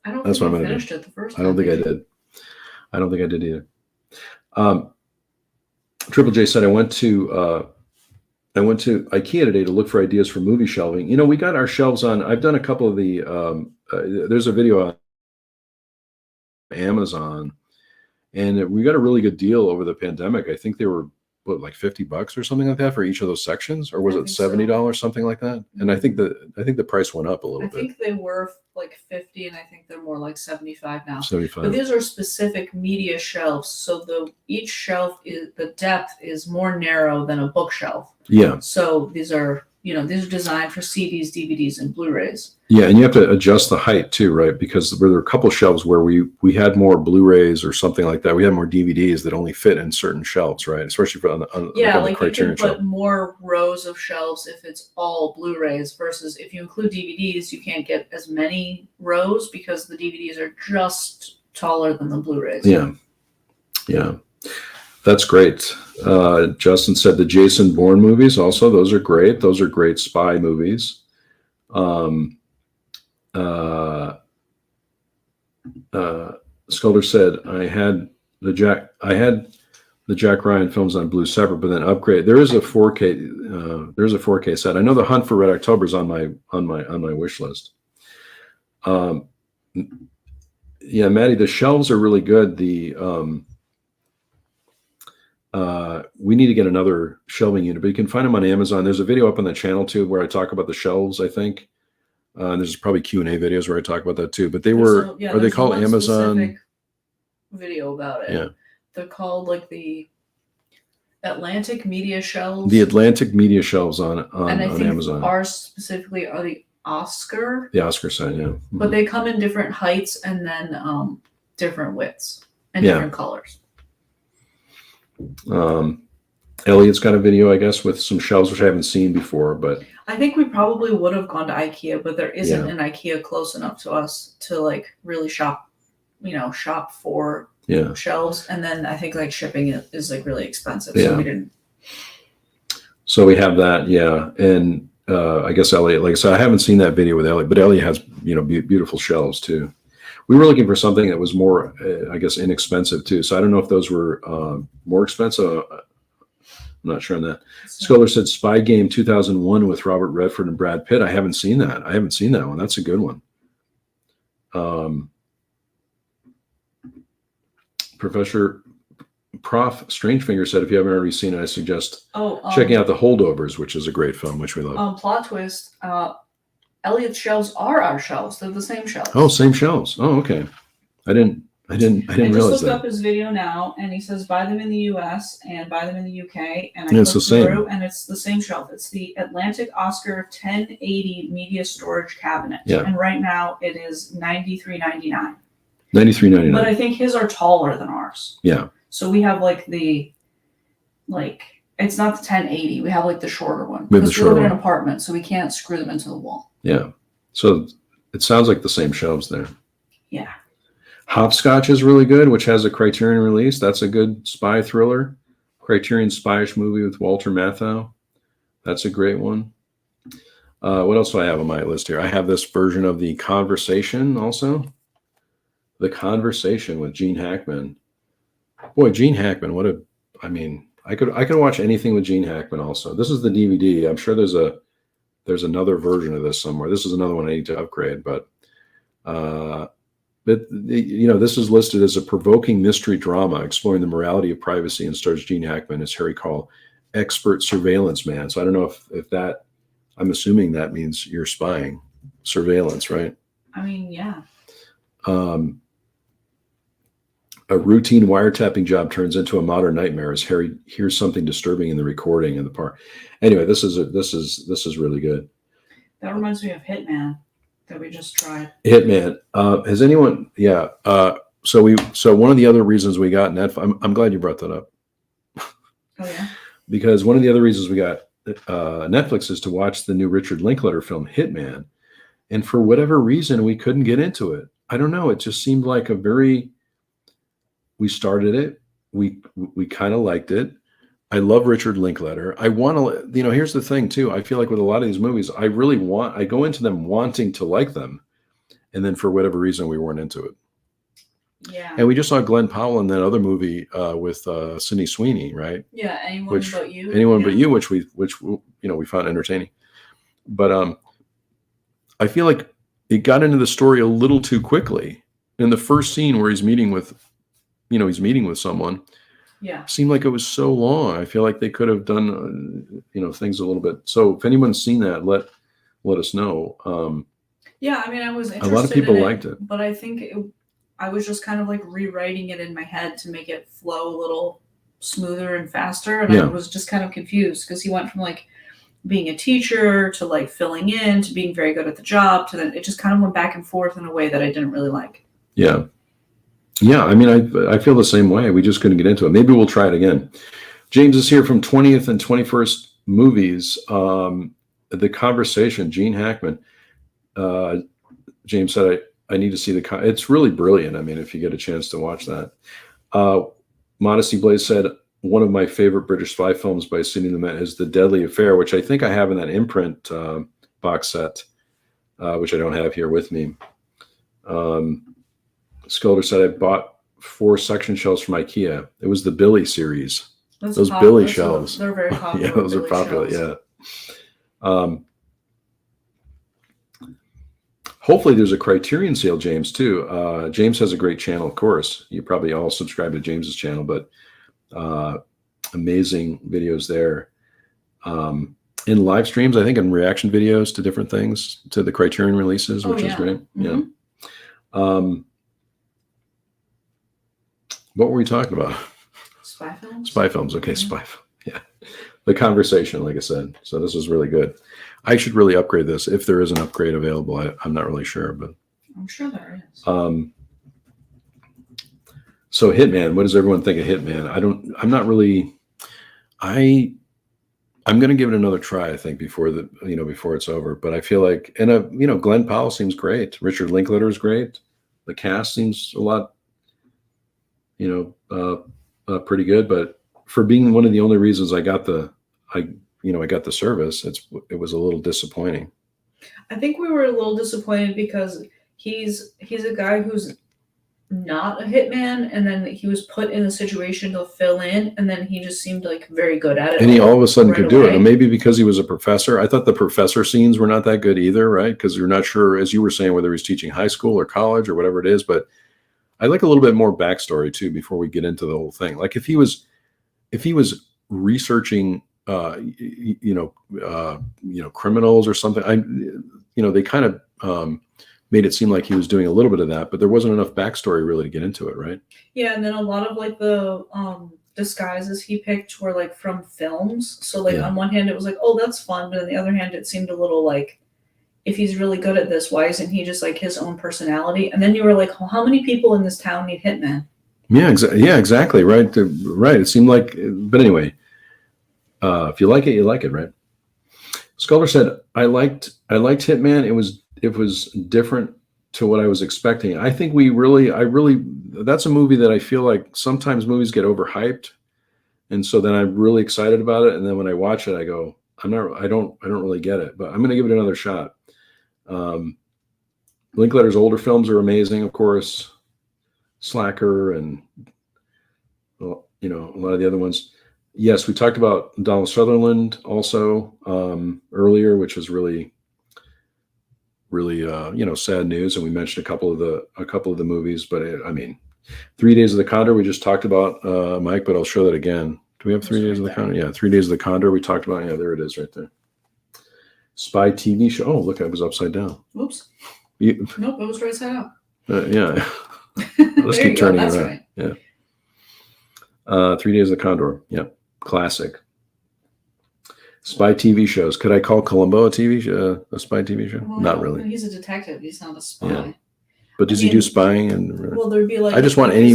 I don't think I finished it the first time. I don't think I did. I don't think I did either. Triple J said, I went to IKEA today to look for ideas for movie shelving. We got our shelves on. I've done a couple of the. There's a video on Amazon, and we got a really good deal over the pandemic. I think they were like $50 or something like that for each of those sections, or was it $70, something like that? And I think the price went up a little bit. I think they were like 50, and I think they're more like 75 now. 75. But these are specific media shelves, so each shelf the depth is more narrow than a bookshelf. Yeah. So these are designed for CDs, DVDs, and Blu-rays. Yeah, and you have to adjust the height too, right? Because there were a couple shelves where we had more Blu-rays or something like that. We had more DVDs that only fit in certain shelves, right? Especially for on the Criterion you can put more rows of shelves if it's all Blu-rays versus if you include DVDs, you can't get as many rows because the DVDs are just taller than the Blu-rays. Yeah, yeah. That's great. Justin said the Jason Bourne movies also, those are great. Those are great spy movies. Sculder said I had the Jack Ryan films on Blue separate, but then upgrade. There is a 4K. There's a 4K set. I know the Hunt for Red October is on my wish list. Yeah, Maddie, the shelves are really good. We need to get another shelving unit, but you can find them on Amazon. There's a video up on the channel too where I talk about the shelves, I think. There's probably Q&A videos where I talk about that too, but are they called Amazon? Video about it. Yeah. They're called like the Atlantic Media Shelves. The Atlantic Media Shelves on and I think Amazon. Ours specifically are the Oscar. The Oscar sign, yeah. Mm-hmm. But they come in different heights and then different widths and different colors. Elliot's got a video, I guess, with some shelves which I haven't seen before, but I think we probably would have gone to IKEA, but there isn't an IKEA close enough to us to like really shop for shelves. And then I think like shipping is like really expensive. So we didn't. So we have that, yeah. And I guess Elliot, like I said, I haven't seen that video with Elliot, but Elliot has, beautiful shelves too. We were looking for something that was more, I guess, inexpensive too. So I don't know if those were more expensive. I'm not sure on that. Scholar said Spy Game 2001 with Robert Redford and Brad Pitt. I haven't seen that. One. That's a good one. Prof Strangefinger said, if you haven't already seen it, I suggest checking out The Holdovers, which is a great film, which we love. Plot twist, Elliot's shelves are our shelves. They're the same shelves. Oh, same shelves. Oh, okay. I didn't realize that. I just looked up his video now, and he says buy them in the U.S. and buy them in the UK. And it's the same. And it's the same shelf. It's the Atlantic Oscar 1080 Media Storage Cabinet. Yeah. And right now it is $93.99. $93.99. But I think his are taller than ours. Yeah. So we have it's not the 1080. We have the shorter one. Because we live in an apartment, so we can't screw them into the wall. Yeah. So it sounds like the same shelves there. Yeah. Hopscotch is really good, which has a Criterion release. That's a good spy thriller. Criterion spyish movie with Walter Matthau. That's a great one. What else do I have on my list here? I have this version of The Conversation also. The Conversation with Gene Hackman. Boy, Gene Hackman, I could watch anything with Gene Hackman also. This is the DVD. I'm sure there's another version of this somewhere. This is another one I need to upgrade, but this is listed as a provoking mystery drama exploring the morality of privacy and stars Gene Hackman as Harry Call, expert surveillance man. So I don't know if that, I'm assuming that means you're spying, surveillance, right? Yeah. A routine wiretapping job turns into a modern nightmare as Harry hears something disturbing in the recording in the park. Anyway, this is really good. That reminds me of Hitman that we just tried. Hitman. Has anyone? Yeah. So one of the other reasons we got Netflix. I'm glad you brought that up. Oh yeah. Because one of the other reasons we got Netflix is to watch the new Richard Linklater film Hitman, and for whatever reason we couldn't get into it. I don't know. It just seemed like we started it. We kind of liked it. I love Richard Linklater. I want to, here's the thing too. I feel like with a lot of these movies, I go into them wanting to like them. And then for whatever reason, we weren't into it. Yeah. And we just saw Glenn Powell in that other movie with Sydney Sweeney, right? Yeah. Anyone But You. Anyone But You, which we found entertaining. But I feel like it got into the story a little too quickly. In the first scene where he's meeting with someone, yeah, seemed like it was so long. I feel like they could have done, things a little bit. So if anyone's seen that, let us know. Yeah, I was interested. A lot of people liked it, but I think I was just kind of rewriting it in my head to make it flow a little smoother and faster, and I was just kind of confused because he went from being a teacher to filling in to being very good at the job to then it just kind of went back and forth in a way that I didn't really like. Yeah. Yeah, I feel the same way. We just couldn't get into it. Maybe we'll try it again. James is here from 20th and 21st Movies. The Conversation, Gene Hackman. James said, I need to see it's really brilliant. If you get a chance to watch that. Modesty Blaze said, one of my favorite British spy films by Sidney Lumet is The Deadly Affair, which I think I have in that imprint box set, which I don't have here with me. Skelter said, I bought 4 suction shelves from IKEA. It was the Billy series. Those Billy shelves. They're very popular. Yeah, those are popular. Shelves. Yeah. Hopefully there's a Criterion sale, James, too. James has a great channel, of course. You probably all subscribe to James's channel, but amazing videos there. In live streams, I think, and reaction videos to different things, to the Criterion releases, which is great. Mm-hmm. Yeah. What were we talking about? Spy films? Spy films. Okay, mm-hmm. Spy film. Yeah. The Conversation, like I said. So this is really good. I should really upgrade this. If there is an upgrade available, I'm not really sure, but I'm sure there is. So Hitman, what does everyone think of Hitman? I'm going to give it another try, I think, before it's over. But I feel like, and Glenn Powell seems great. Richard Linklater is great. The cast seems a lot, pretty good. But for being one of the only reasons I got the service, it was a little not a hitman, and then he was put in a situation to fill in, and then he just seemed like very good at it. And he all of a sudden could do it. And maybe because he was a professor. I thought the professor scenes were not that good either, right? Because you're not sure, as you were saying, whether he's teaching high school or college or whatever it is. But I like a little bit more backstory too before we get into the whole thing. Like if he was researching, criminals or something. They kind of made it seem like he was doing a little bit of that, but there wasn't enough backstory really to get into it, right? Yeah, and then a lot of like the disguises he picked were like from films. So like on one hand it was like, oh, that's fun, but on the other hand it seemed a little like, if he's really good at this, why isn't he just like his own personality? And then you were like, well, how many people in this town need hitmen? Yeah, exactly. Right. Right. It seemed like, but anyway, if you like it, you like it, right? Scholar said, I liked Hitman. It was different to what I was expecting. I think that's a movie that I feel like sometimes movies get overhyped. And so then I'm really excited about it. And then when I watch it, I go, I don't really get it, but I'm going to give it another shot. Linklater's older films are amazing, of course. Slacker and, a lot of the other ones. Yes, we talked about Donald Sutherland also earlier, which was really sad news, and we mentioned a couple of the movies. But 3 Days of the Condor we just talked about, Mike. But I'll show that again. Do we have 3 Days of the Condor? Yeah, 3 Days of the Condor we talked about. Yeah, there it is, right there. Spy TV show. Oh, look, I was upside down. Oops. Nope, it was right side up. Yeah. Let's keep turning it around. Right. Yeah. 3 Days of the Condor. Yep. Classic. Spy TV shows. Could I call Columbo a spy TV show? Well, not really. He's a detective. He's not a spy. Yeah. But does he do spying? Well, there'd be like. I just want any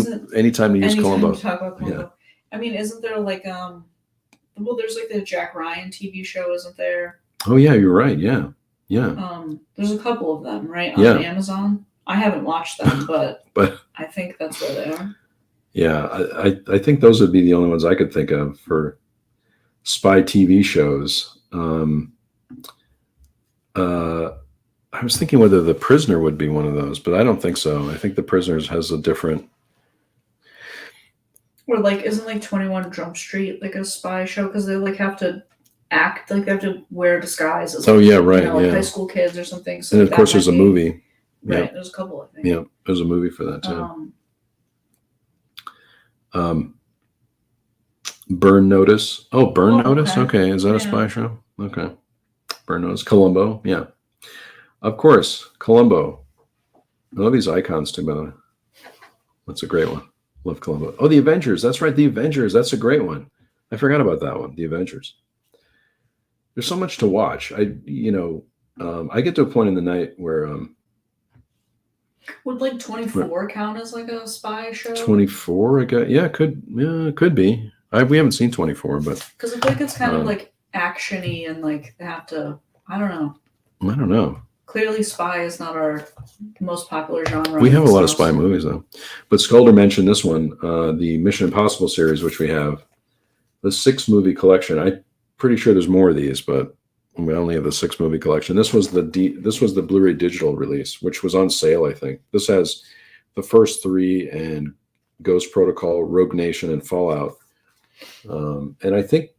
time to use Columbo. To talk about Columbo. Yeah. Isn't there like there's like the Jack Ryan TV show, isn't there? Oh yeah, you're right. Yeah. There's a couple of them, right, on Amazon. I haven't watched them, but I think that's where they are. Yeah, I think those would be the only ones I could think of for spy TV shows. I was thinking whether The Prisoner would be one of those, but I don't think so. I think The Prisoner has a different. Or like, isn't like 21 Jump Street like a spy show because they like have to act like they have to wear disguises. Oh yeah, right. Like high school kids or something. So and of course, there's a movie. Right, yeah. There's a couple of things. Yeah, there's a movie for that too. Burn Notice. Oh, Burn Notice. Okay, is that a spy show? Okay, Burn Notice. Columbo. Yeah, of course, Columbo. I love these icons too, by the way. That's a great one. Love Columbo. Oh, The Avengers. That's right, The Avengers. That's a great one. I forgot about that one. The Avengers. There's so much to watch. I get to a point in the night where would like 24 count as like a spy show? 24, I guess. Yeah, it could be. We haven't seen 24, but because I think it's kind of like action-y and like they have to. I don't know. Clearly, spy is not our most popular genre. We have a lot of spy movies though. But Sculder mentioned this one, the Mission Impossible series, which we have, the 6-movie collection. I'm pretty sure there's more of these, but we only have the 6-movie collection. This was the Blu-ray digital release, which was on sale, I think. This has the first 3 and Ghost Protocol, Rogue Nation, and Fallout. And I think,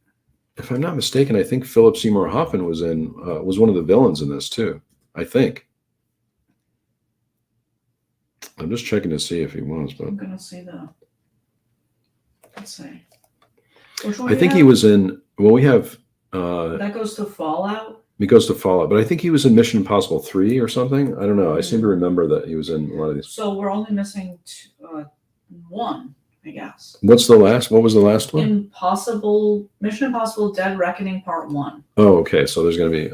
if I'm not mistaken, I think Philip Seymour Hoffman was one of the villains in this too. I think. I'm just checking to see if he was, but I'm gonna see let's see. I think he was in. Well, we have. That goes to Fallout. It goes to Fallout, but I think he was in Mission Impossible 3 or something. I don't know. I seem to remember that he was in a lot of these. So we're only missing 1, I guess. What was the last one? Mission Impossible: Dead Reckoning Part 1. Oh, okay. So there's going to be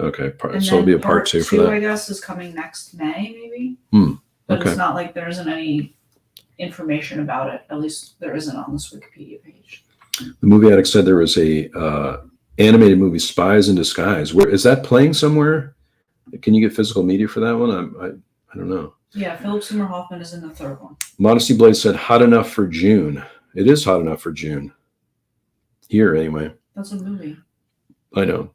so it'll be a part 2 for that. I guess is coming next May, maybe. But okay. It's not like there isn't any information about it. At least there isn't on this Wikipedia page. The movie addict said there was a animated movie, Spies in Disguise. Where is that playing somewhere? Can you get physical media for that one? I don't know. Yeah, Philip Seymour Hoffman is in the 3rd one. Modesty Blaze said hot enough for June. It is hot enough for June. Here, anyway. That's a movie. I know.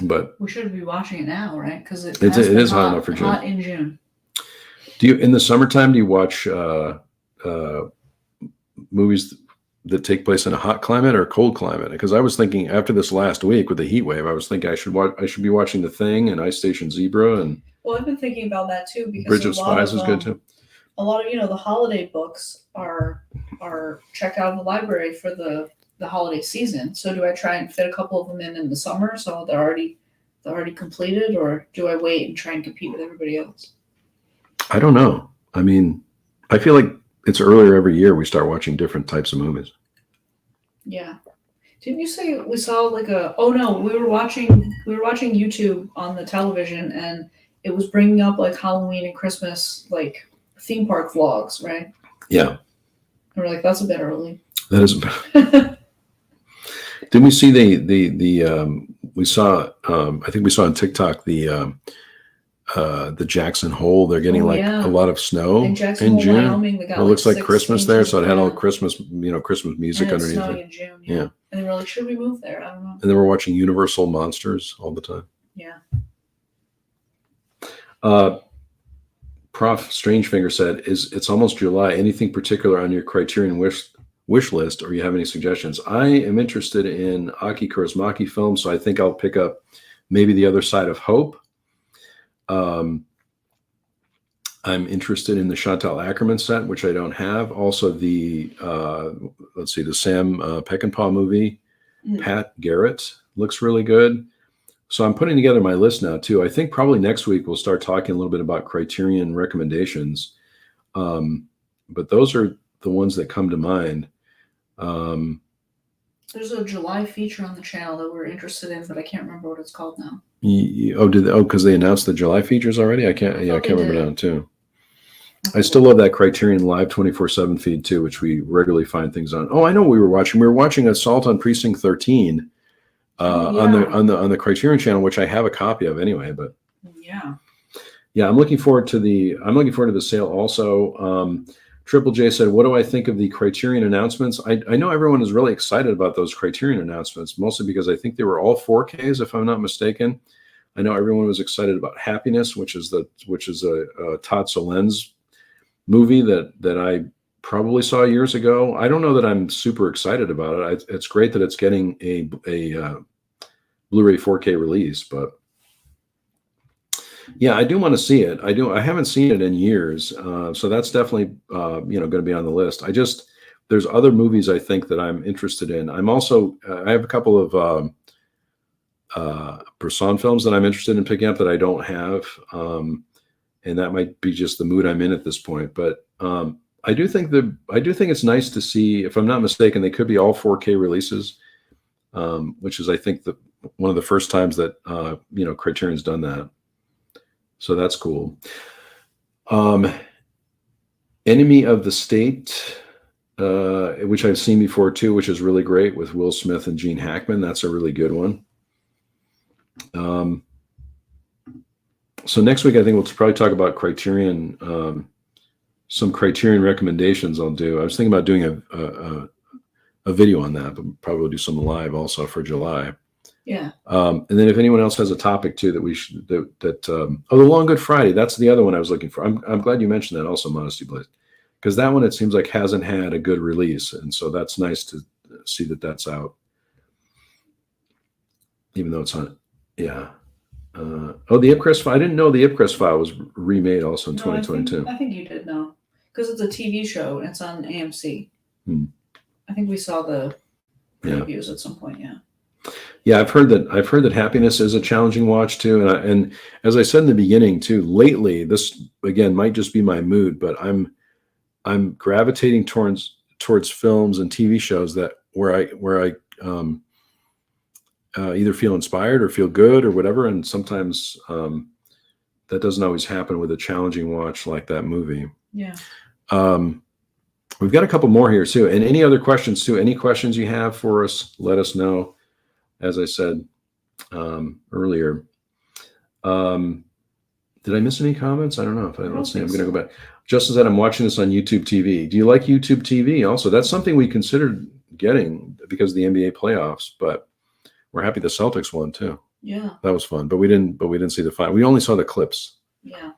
But we should be watching it now, right? Because it is hot enough for June. Hot in June. Do you, in the summertime, do you watch movies that take place in a hot climate or a cold climate? Because I was thinking after this last week with the heat wave, I was thinking I should be watching The Thing and Ice Station Zebra, and well, I've been thinking about that too, because Bridge of Spies is good too. A lot of the holiday books are checked out of the library for the holiday season. So do I try and fit a couple of them in the summer so they're already completed, or do I wait and try and compete with everybody else? I don't know. I mean, I feel like it's earlier every year we start watching different types of movies. Yeah. Didn't you say we saw like oh no, we were watching YouTube on the television, and it was bringing up like Halloween and Christmas like theme park vlogs, right? Yeah. And we're like, that's a bit early. That is a bit. Didn't we see we saw I think we saw on TikTok the Jackson Hole. They're getting a lot of snow in June. Wyoming, it looks like Christmas there, so it had all Christmas, Christmas music and it's underneath snowing it. in June, Yeah. And they were like, should we move there? I don't know. And then we're watching Universal Monsters all the time. Yeah. Prof. Strangefinger said, it's almost July. Anything particular on your Criterion wish list, or you have any suggestions? I am interested in Aki Kaurismäki films, so I think I'll pick up maybe The Other Side of Hope. I'm interested in the Chantal Akerman set, which I don't have. Also the the Sam Peckinpah movie, Pat Garrett, looks really good. So I'm putting together my list now too. I think probably next week we'll start talking a little bit about Criterion recommendations. But those are the ones that come to mind. There's a July feature on the channel that we're interested in, but I can't remember what it's called now. Because they announced the July features already? I can't remember now too. I still love that Criterion Live 24/7 feed too, which we regularly find things on. Oh, I know what we were watching. We were watching Assault on Precinct 13 on the Criterion channel, which I have a copy of anyway. But yeah, I'm looking forward to the sale also. Triple J said, "What do I think of the Criterion announcements?" I know everyone is really excited about those Criterion announcements, mostly because I think they were all 4Ks, if I'm not mistaken. I know everyone was excited about Happiness, which is a Todd Solondz movie that I probably saw years ago. I don't know that I'm super excited about it. It's great that it's getting a Blu-ray 4K release, but yeah, I do want to see it. I haven't seen it in years, so that's definitely going to be on the list. There's other movies I think that I'm interested in. I'm also I have a couple of Bresson films that I'm interested in picking up that I don't have. And that might be just the mood I'm in at this point. But I do think it's nice to see, if I'm not mistaken, they could be all 4K releases, which is, I think, one of the first times that Criterion's done that. So that's cool. Enemy of the State, which I've seen before too, which is really great with Will Smith and Gene Hackman. That's a really good one. So next week, I think we'll probably talk about Criterion, some Criterion recommendations I'll do. I was thinking about doing a video on that, but probably do some live also for July. Yeah. And then if anyone else has a topic too that we should, the Long Good Friday, that's the other one I was looking for. I'm glad you mentioned that also, Modesty Blaze, because that one, it seems like, hasn't had a good release. And so that's nice to see that that's out, even though it's on. Yeah. The Ipcrest file. I didn't know the Ipcrest file was remade also in 2022. I think you did know, because it's a TV show and it's on AMC. I think we saw the previews at some point. Yeah. Yeah, I've heard that Happiness is a challenging watch too, and as I said in the beginning too, lately this again might just be my mood, but I'm gravitating towards films and TV shows that where I either feel inspired or feel good or whatever, and sometimes that doesn't always happen with a challenging watch like that movie. Yeah. We've got a couple more here too, and any other questions too? Any questions you have for us? Let us know. As I said earlier, did I miss any comments? I don't know. Let's see. I'm going to go back. Justin said, "I'm watching this on YouTube TV." Do you like YouTube TV? Also, that's something we considered getting because of the NBA playoffs, but we're happy the Celtics won too. Yeah, that was fun. But we didn't see the final. We only saw the clips. Yeah.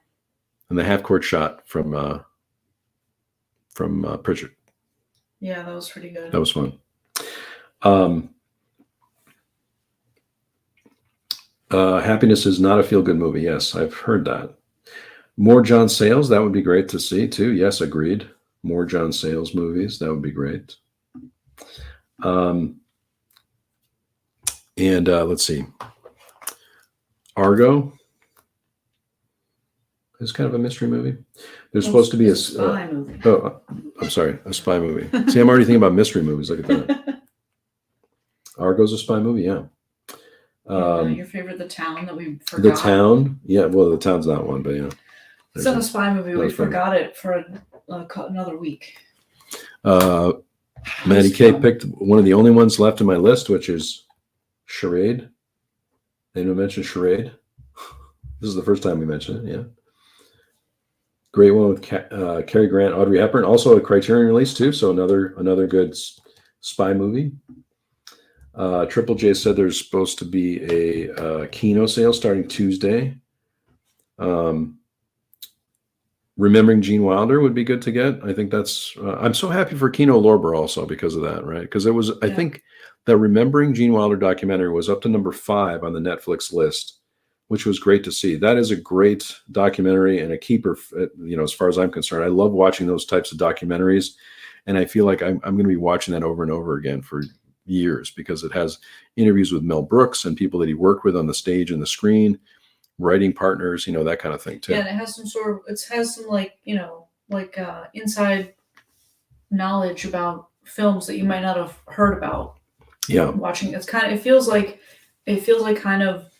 and the half-court shot from Pritchard. Yeah, that was pretty good. That was fun. Happiness is not a feel-good movie. Yes, I've heard that. More John Sayles, that would be great to see too. Yes, agreed. More John Sayles movies, that would be great. And let's see. Argo is kind of a mystery movie. There's supposed to be a spy movie. Oh, I'm sorry, a spy movie. See, I'm already thinking about mystery movies. Look at that. Argo's a spy movie, yeah. Your favorite, The Town, that we forgot. The Town, yeah. Well, The Town's not one, but yeah. It's not a spy movie. We forgot it for another week. Maddie K picked one of the only ones left in my list, which is Charade. Anyone mention Charade? This is the first time we mentioned it, yeah. Great one with Cary Grant, Audrey Hepburn. Also a Criterion release too, so another good spy movie. Triple J said there's supposed to be a Kino sale starting Tuesday. Remembering Gene Wilder would be good to get. I think that's. I'm so happy for Kino Lorber also because of that, right? Because it was. I think that Remembering Gene Wilder documentary was up to number 5 on the Netflix list, which was great to see. That is a great documentary and a keeper. As far as I'm concerned, I love watching those types of documentaries, and I feel like I'm going to be watching that over and over again for years because it has interviews with Mel Brooks and people that he worked with on the stage and the screen, writing partners, that kind of thing too. Yeah, and it has some inside knowledge about films that you might not have heard about. Yeah, watching it feels like kind of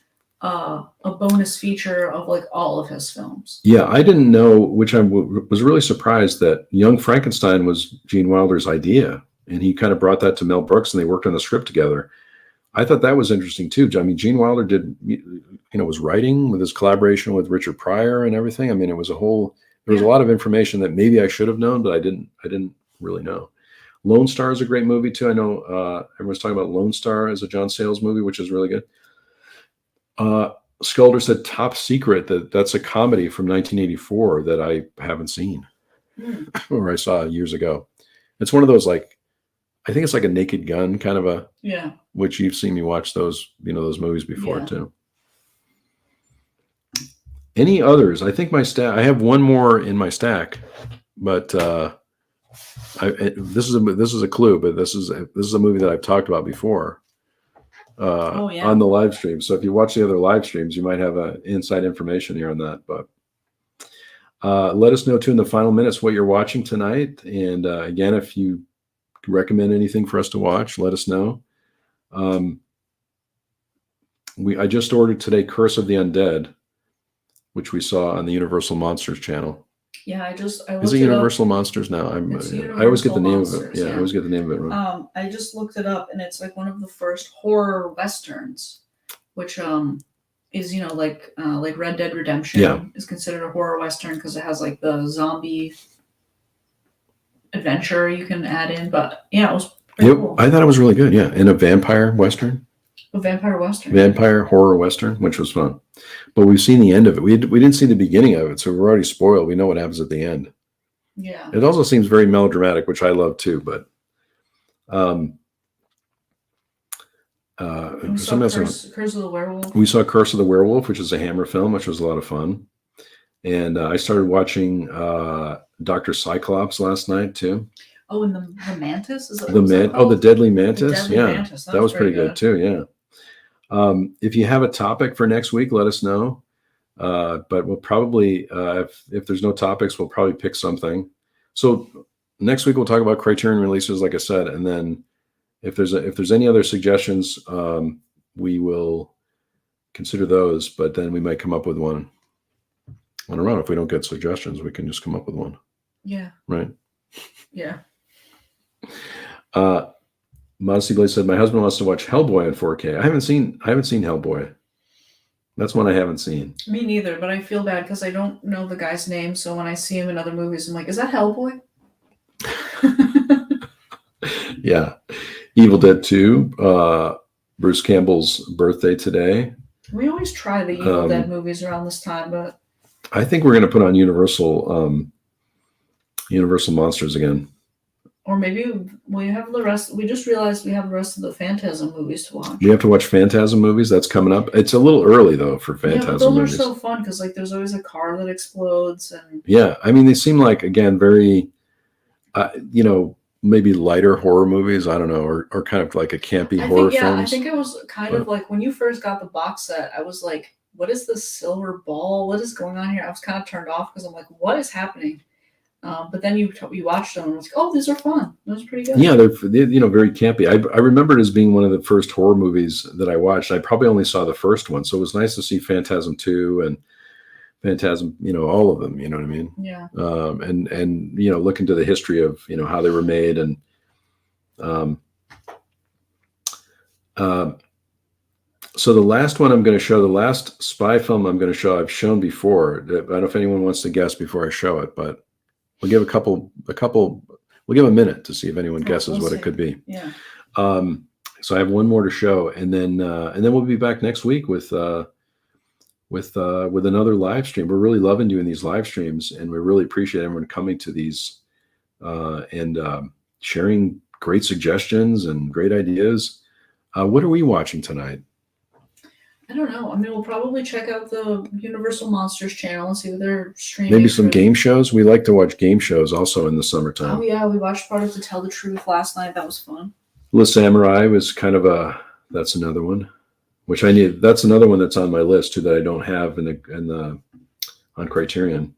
a bonus feature of like all of his films. Yeah, I didn't know, which I was really surprised that Young Frankenstein was Gene Wilder's idea. And he kind of brought that to Mel Brooks and they worked on the script together. I thought that was interesting too. I mean, Gene Wilder was writing with his collaboration with Richard Pryor and everything. I mean, there was a lot of information that maybe I should have known, but I didn't really know. Lone Star is a great movie too. I know everyone's talking about Lone Star as a John Sayles movie, which is really good. Skulder said Top Secret, that's a comedy from 1984 that I haven't seen or I saw years ago. It's one of those I think it's like a Naked Gun kind of which you've seen me watch those movies before too. Any others? I think I have one more in my stack, but this is a clue, but this is a movie that I've talked about before on the live stream. So if you watch the other live streams, you might have inside information here on that. But let us know too in the final minutes what you're watching tonight. And again, if you recommend anything for us to watch, let us know. I just ordered today Curse of the Undead, which we saw on the Universal Monsters channel. Yeah, I looked Is it Universal Monsters now? I always get the name of it. Yeah, I always get the name of it wrong. I just looked it up, and it's like one of the first horror westerns, which is like Red Dead Redemption is considered a horror western because it has like the zombie adventure you can add in. But yeah, it was pretty cool. I thought it was really good. Yeah, and a vampire western. A vampire western. Vampire horror western, which was fun. But we've seen the end of it. We didn't see the beginning of it, so we're already spoiled. We know what happens at the end. Yeah. It also seems very melodramatic, which I love too. But we saw Curse of the Werewolf. We saw Curse of the Werewolf, which is a Hammer film, which was a lot of fun. And I started watching Dr. Cyclops last night too. Oh, and the Mantis? Is that the Deadly Mantis? Mantis. That was pretty good too, yeah. If you have a topic for next week, let us know. But we'll probably, if there's no topics, we'll probably pick something. So next week we'll talk about Criterion releases, like I said, and then if there's any other suggestions, we will consider those. But then we might come up with one. I don't know if we don't get suggestions, we can just come up with one. Yeah. Right. Yeah. Modesty Blaze said, my husband wants to watch Hellboy in 4K. I haven't seen Hellboy. That's one I haven't seen. Me neither, but I feel bad because I don't know the guy's name. So when I see him in other movies, I'm like, is that Hellboy? Yeah. Evil Dead 2, Bruce Campbell's birthday today. We always try the Evil Dead movies around this time, but I think we're going to put on Universal Monsters again. Or maybe we have the rest. We just realized we have the rest of the Phantasm movies to watch. We have to watch Phantasm movies. That's coming up. It's a little early though for Phantasm but those movies. are so fun because like there's always a car that explodes and. Yeah, I mean they seem like again very, maybe lighter horror movies. I don't know, or kind of like a campy horror films. I think it was kind of like when you first got the box set. I was like, "What is this silver ball? What is going on here?" I was kind of turned off because I'm like, "What is happening?" But then you watched them and was like, "Oh, these are fun. Those are pretty good." Yeah, they're very campy. I remember it as being one of the first horror movies that I watched. I probably only saw the first one, so it was nice to see Phantasm 2 and Phantasm, all of them. You know what I mean? Yeah. And look into the history of how they were made and so the last one I'm going to show, the last spy film I'm going to show, I've shown before. I don't know if anyone wants to guess before I show it, but we'll give we'll give a minute to see if anyone guesses what it could be. Yeah. So I have one more to show, and then we'll be back next week with another live stream. We're really loving doing these live streams, and we really appreciate everyone coming to these and sharing great suggestions and great ideas. What are we watching tonight? I don't know. I mean, we'll probably check out the Universal Monsters channel and see what they're streaming. Maybe some game shows. We like to watch game shows also in the summertime. Oh yeah, we watched part of To Tell the Truth last night. That was fun. Le Samurai was kind of that's another one, which I need. That's another one that's on my list too that I don't have on Criterion.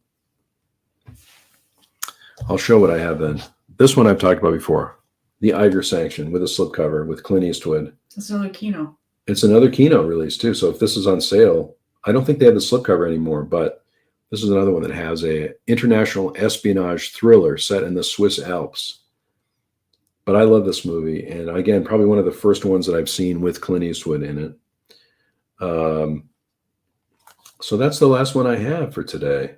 I'll show what I have then. This one I've talked about before, The Eiger Sanction with a slipcover with Clint Eastwood. It's another Kino. It's another Kino release too. So if this is on sale, I don't think they have the slipcover anymore, but this is another one that has a international espionage thriller set in the Swiss Alps. But I love this movie, and again, probably one of the first ones that I've seen with Clint Eastwood in it. So that's the last one I have for today.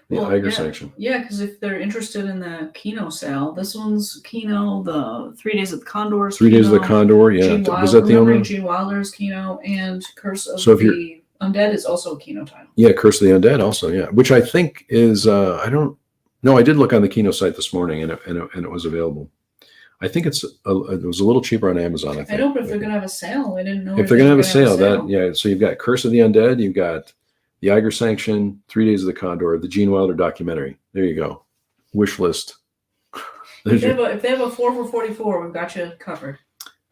The Eiger Sanction. Yeah, because if they're interested in the Kino sale, this one's Kino. The 3 Days of the Condor. 3 Days of the Condor. Yeah, was that the only? Gene Wilder's Kino and Curse of the Undead is also a Kino title. Yeah, Curse of the Undead also. Yeah, which I think is I don't know. I did look on the Kino site this morning, and it was available. I think it was a little cheaper on Amazon. I think. I know, but if they're gonna have a sale, I didn't know. If they're gonna have a sale, so you've got Curse of the Undead, you've got The Eiger Sanction, 3 Days of the Condor, the Gene Wilder documentary. There you go. Wish list. If they have a 4 for $44, we've got you covered.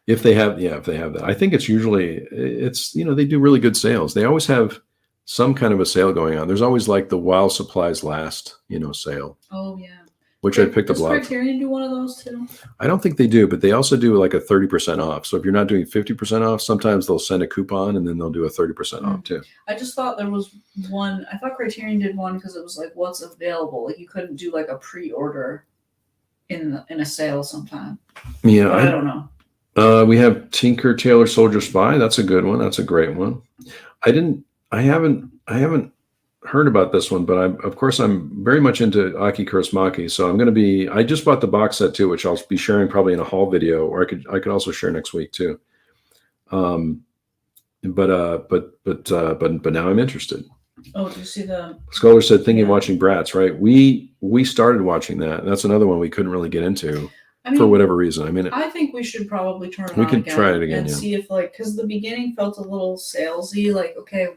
If they have that. I think it's usually, they do really good sales. They always have some kind of a sale going on. There's always like the while supplies last, sale. Oh, yeah. Which I picked up a lot. Does Criterion do one of those too? I don't think they do, but they also do like a 30% off. So if you're not doing 50% off, sometimes they'll send a coupon and then they'll do a 30% off too. I just thought there was one. I thought Criterion did one because it was like what's available. Like you couldn't do like a pre-order in a sale sometime. Yeah, but I don't know. We have Tinker Tailor Soldier Spy. That's a good one. That's a great one. I haven't heard about this one, but I'm very much into Aki Kaurismäki. So I just bought the box set too, which I'll be sharing probably in a haul video, or I could also share next week too. But now I'm interested. Oh, do you see the Scholar said thinking of watching Bratz, right? We started watching that. That's another one we couldn't really get into for whatever reason. I think we should probably turn it on. We could try it again and see if because the beginning felt a little salesy, like, okay,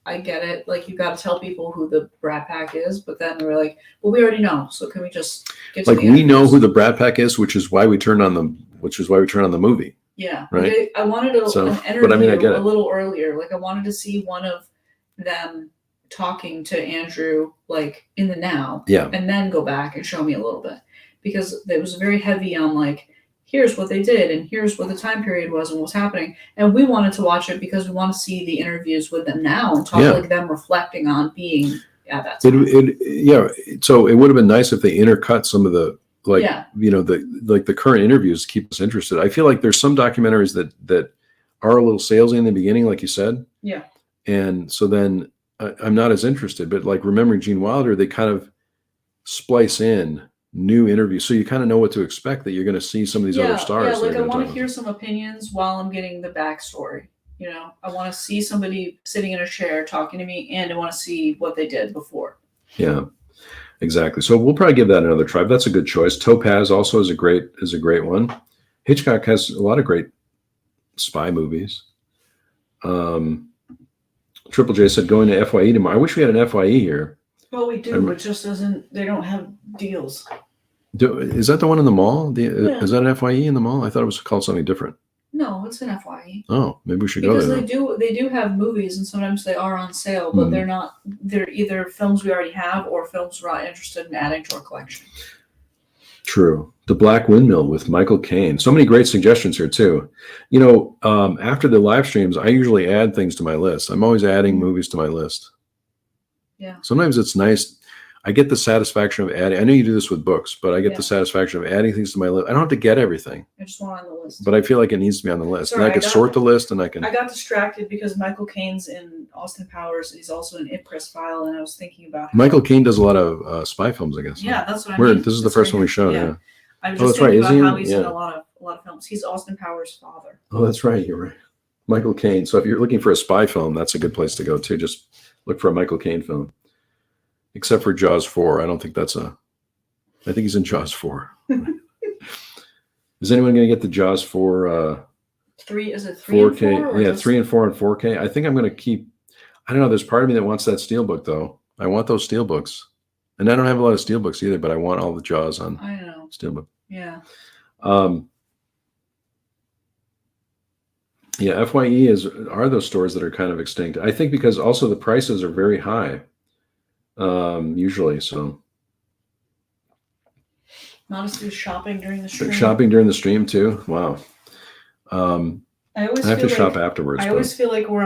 I get it. Like you got to tell people who the Brat Pack is, but then we're like, well, we already know. So can we just get to we know who the Brat Pack is, which is why we turned on the movie. Yeah, right. I wanted an interview a little earlier. Like I wanted to see one of them talking to Andrew, like in the now, and then go back and show me a little bit because it was very heavy on like, here's what they did and here's what the time period was and what's happening. And we wanted to watch it because we want to see the interviews with them now and talk like them reflecting on being at that time. So it would have been nice if they intercut some of the the current interviews, keep us interested. I feel like there's some documentaries that are a little salesy in the beginning, like you said. Yeah. And so then I'm not as interested, but like remembering Gene Wilder, they kind of splice in new interviews, so you kind of know what to expect, that you're going to see some of these other stars. Yeah, like I want to hear some opinions while I'm getting the backstory. You know, I want to see somebody sitting in a chair talking to me, and I want to see what they did before. Yeah, exactly. So we'll probably give that another try. That's a good choice. Topaz also is a great one. Hitchcock has a lot of great spy movies. Triple J said going to FYE tomorrow. I wish we had an FYE here. Well, we do, but just doesn't. They don't have deals. Is that the one in the mall? Is that an FYE in the mall? I thought it was called something different. No, it's an FYE. Oh, maybe we should go there. Because they do have movies, and sometimes they are on sale, but they're not. They're either films we already have or films we're not interested in adding to our collection. True. The Black Windmill with Michael Caine. So many great suggestions here too. You know, after the live streams, I usually add things to my list. I'm always adding movies to my list. Yeah. Sometimes it's nice. I get the satisfaction of adding. I know you do this with books, but I get the satisfaction of adding things to my list. I don't have to get everything. I just want on the list. But I feel like it needs to be on the list. Sorry, and I can sort the list, and I can. I got distracted because Michael Caine's in Austin Powers. He's also in Ipcress File, and I was thinking about Michael Caine does a lot of spy films, I guess. Yeah, that's what I mean. This is the first one we showed. Yeah. I was just thinking about how he's in a lot of films. He's Austin Powers' father. Oh, that's right. You're right. Michael Caine. So if you're looking for a spy film, that's a good place to go too. Just look for a Michael Caine film. Except for Jaws 4. I don't think I think he's in Jaws 4. Is anyone going to get the Jaws 4? 3, is it 3 4K? and 4? Yeah, 3 and 4 and 4K. I think I'm going to keep, I don't know. There's part of me that wants that steelbook though. I want those steelbooks. And I don't have a lot of steelbooks either, but I want all the Jaws on steelbook. Yeah. Yeah, FYE are those stores that are kind of extinct. I think because also the prices are very high. Usually, so Modest do shopping during the stream. Shopping during the stream too. Wow. I have to shop afterwards. I always feel like we're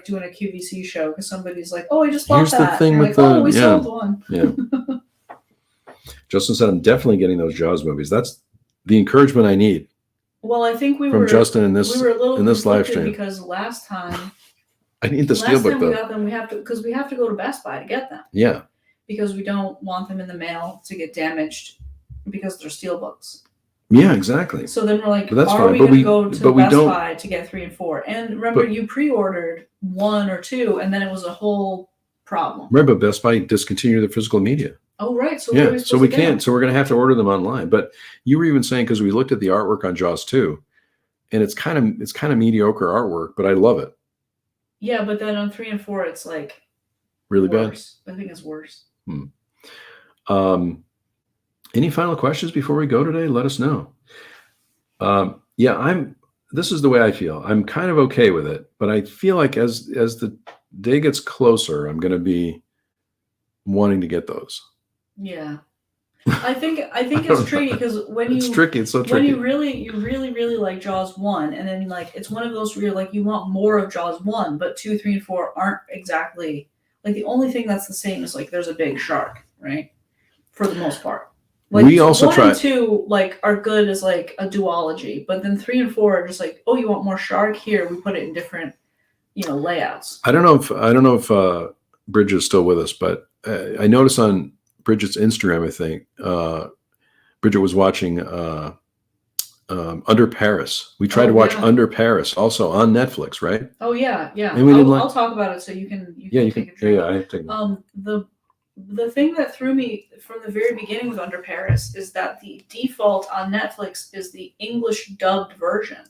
doing a QVC show because somebody's like, "Oh, I just bought Here's that." the thing with we sold one. Yeah. Justin said, "I'm definitely getting those Jaws movies." That's the encouragement I need. Well, I think from Justin in this live stream because last time. I need the steelbook though. We got them, we have to go to Best Buy to get them. Yeah. Because we don't want them in the mail to get damaged because they're steelbooks. Yeah, exactly. So then we're like, we going to go to Best Buy to get 3 and 4? And remember, you pre-ordered 1 or 2, and then it was a whole problem. Remember, Best Buy discontinued the physical media. Oh, right. So yeah, so we can't. So we're going to have to order them online. But you were even saying, because we looked at the artwork on Jaws 2, and it's kind of mediocre artwork, but I love it. Yeah, but then on 3 and 4, it's like really worse. Bad. I think it's worse. Any final questions before we go today? Let us know. This is the way I feel. I'm kind of okay with it, but I feel like as the day gets closer, I'm going to be wanting to get those. Yeah. I think it's tricky because when it's tricky. It's so tricky. When you really like Jaws 1, and then like it's one of those where you're like you want more of Jaws 1, but 2, 3, and 4 aren't exactly like the only thing that's the same is like there's a big shark, right? For the most part. Like we also 1 and 2 like are good as like a duology, but then 3 and 4 are just like, oh, you want more shark? Here, we put it in different, layouts. I don't know if Bridget is still with us, but I noticed on Bridget's Instagram, I think Bridget was watching Under Paris. We tried to watch Under Paris also on Netflix, right? Oh yeah. And we I'll talk about it so you can take a drink. Yeah, I have taken the thing that threw me from the very beginning with Under Paris is that the default on Netflix is the English dubbed version.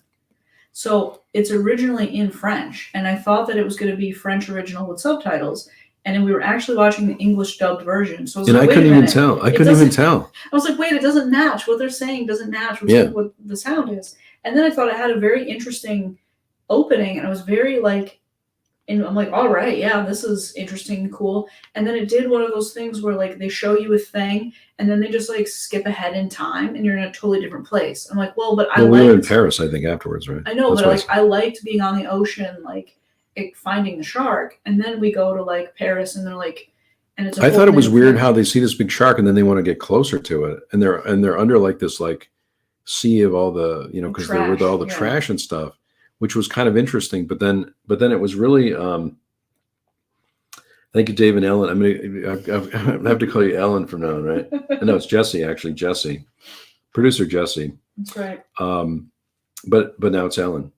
So it's originally in French, and I thought that it was going to be French original with subtitles. And then we were actually watching the English dubbed version. So I was I couldn't even tell. I was like, wait, it doesn't match. What they're saying doesn't match with what the sound is. And then I thought it had a very interesting opening. And I was very like, and I'm like, all right, yeah, this is interesting and cool. And then it did one of those things where like they show you a thing and then they just like skip ahead in time and you're in a totally different place. I'm like, well, but we were in Paris, I think, afterwards, right? I know, but I liked being on the ocean, like, finding the shark, and then we go to like Paris, and they're like, and it's. I thought it was weird how they see this big shark, and then they want to get closer to it, and they're under like this like sea of all the because they're with all the trash and stuff, which was kind of interesting. But then it was really. Thank you, Dave and Ellen. I have to call you Ellen from now on, right? No, it's Jesse actually. Jesse, producer Jesse. That's right. But now it's Ellen.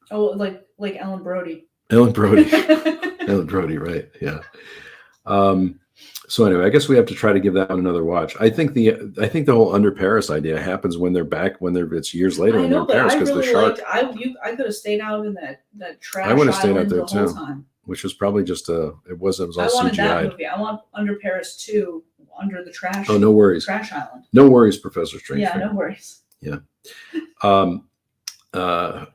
Oh, like like Ellen Brody. Ellen Brody. Ellen Brody, right? Yeah. So anyway, I guess we have to try to give that one another watch. I think the whole Under Paris idea happens when they're back, it's years later when they're in Paris, because the shark. I could have stayed out in that trash. I would have stayed out island there the whole too, time. which was probably just it was all I wanted that CGI. movie. I want Under Paris 2, Under the Trash. Oh, no worries. Trash Island. No worries, Professor Strange. Yeah, no worries. Yeah.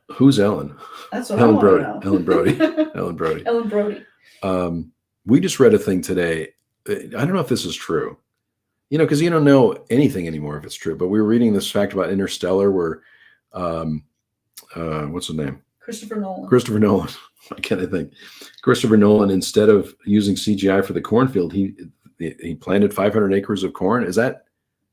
Who's Ellen? That's what Ellen I Brody. Know. Ellen Brody. Ellen Brody. Ellen Brody. We just read a thing today. I don't know if this is true, because you don't know anything anymore if it's true. But we were reading this fact about Interstellar, where, what's his name? Christopher Nolan. Christopher Nolan. Why can't I think? Christopher Nolan, instead of using CGI for the cornfield, he planted 500 acres of corn.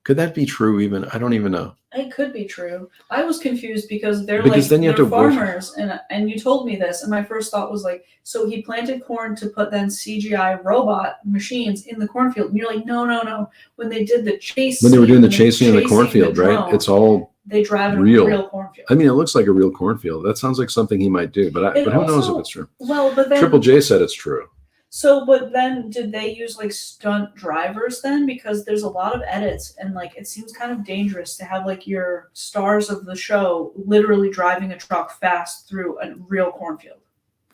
Could that be true? Even I don't even know. It could be true. I was confused because then you have to farmers, and you told me this, and my first thought was like, so he planted corn to put then CGI robot machines in the cornfield, and you're like, no. When they did the chase, when they were doing the chasing in the cornfield, right? It's all they drive in real. A real cornfield. I mean, it looks like a real cornfield. That sounds like something he might do, but who knows if it's true? Well, but then Triple J said it's true. So, but then did they use like stunt drivers then? Because there's a lot of edits, and like it seems kind of dangerous to have like your stars of the show literally driving a truck fast through a real cornfield.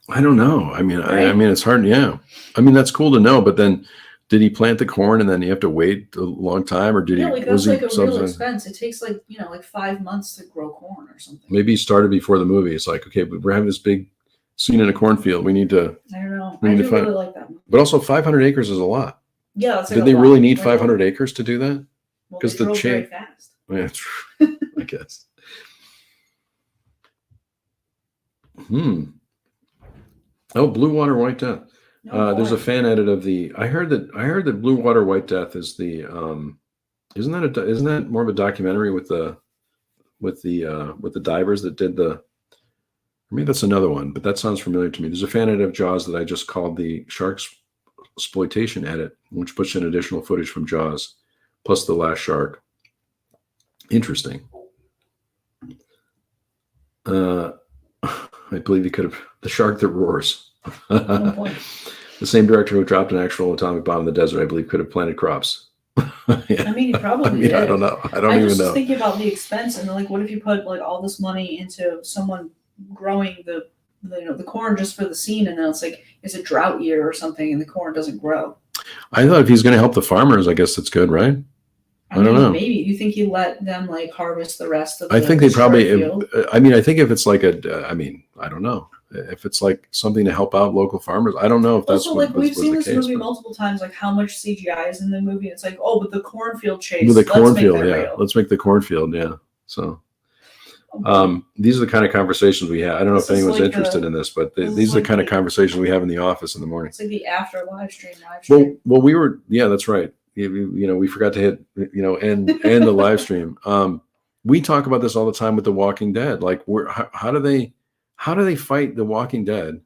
I don't know. I mean, right? I mean, it's hard. Yeah. I mean, that's cool to know, but then did he plant the corn and then you have to wait a long time, or did he? That's like a real expense. It takes like 5 months to grow corn or something. Maybe he started before the movie. It's like, okay, but we're having this big scene in a cornfield. We need to. I don't know. I do really like that movie. But also, 500 acres is a lot. Yeah, that's like did they really need 500 acres to do that? Because the very fast. Yeah, I guess. Oh, Blue Water White Death. There's a fan edit of the. I heard that Blue Water White Death is the. Isn't that more of a documentary with the divers that did the. Maybe that's another one, but that sounds familiar to me. There's a fan edit of Jaws that I just called the Shark's Exploitation edit, which puts in additional footage from Jaws, plus the last shark. Interesting. I believe he could have the shark that roars. The same director who dropped an actual atomic bomb in the desert, I believe, could have planted crops. Yeah. I mean, he probably did. I don't know. I don't even know. I was thinking about the expense and like, what if you put like all this money into someone growing the corn just for the scene, and then it's like it's a drought year or something, and the corn doesn't grow. I thought if he's going to help the farmers, I guess that's good, right? I don't know. Maybe you think you let them like harvest the rest of. I think they probably. I mean, I think if it's like I mean, I don't know if it's like something to help out local farmers. I don't know if that's also like we've seen this movie multiple times. Like how much CGI is in the movie? It's like, oh, but the cornfield chase. With the cornfield, yeah. Let's make the cornfield, yeah. So. These are the kind of conversations we have. I don't know if anyone's interested in this, but these are the kind of conversations we have in the office in the morning. It's like the after live stream. Well, we were, yeah, that's right. We forgot to hit, and the live stream. We talk about this all the time with The Walking Dead. Like, how do they fight The Walking Dead?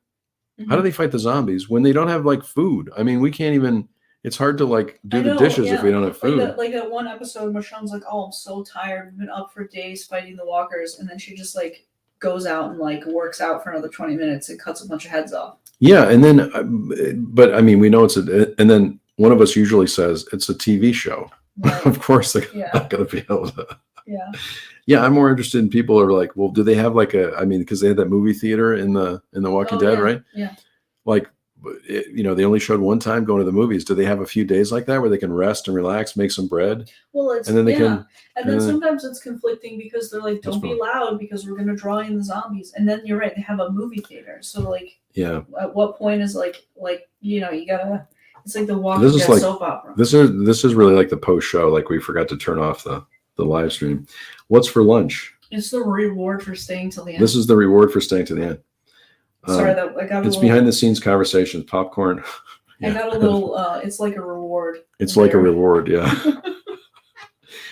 Mm-hmm. How do they fight the zombies when they don't have like food? I mean, we can't even. It's hard to like do the dishes if we don't have food. Like that one episode, Michonne's like, "Oh, I'm so tired. We've been up for days fighting the walkers," and then she just like goes out and like works out for another 20 minutes and cuts a bunch of heads off. Yeah, and then, but I mean, we know and then one of us usually says it's a TV show. Right. Of course, they're not going to be able to. Yeah. Yeah, I'm more interested in people are like, well, do they have like because they had that movie theater in the Walking Dead, right? Yeah. Like. They only showed one time going to the movies. Do they have a few days like that where they can rest and relax, make some bread? Well, and then they can. And then sometimes it's conflicting because they're like, "Don't be loud because we're going to draw in the zombies." And then you're right, they have a movie theater. So like, at what point is like you gotta? It's like the Walking Dead soap opera. This is really like the post show. Like we forgot to turn off the live stream. What's for lunch? It's the reward for staying till the end. This is the reward for staying to the end. Sorry, I got it's behind the scenes conversations, popcorn. I got a little. It's like a reward. It's like a reward, yeah.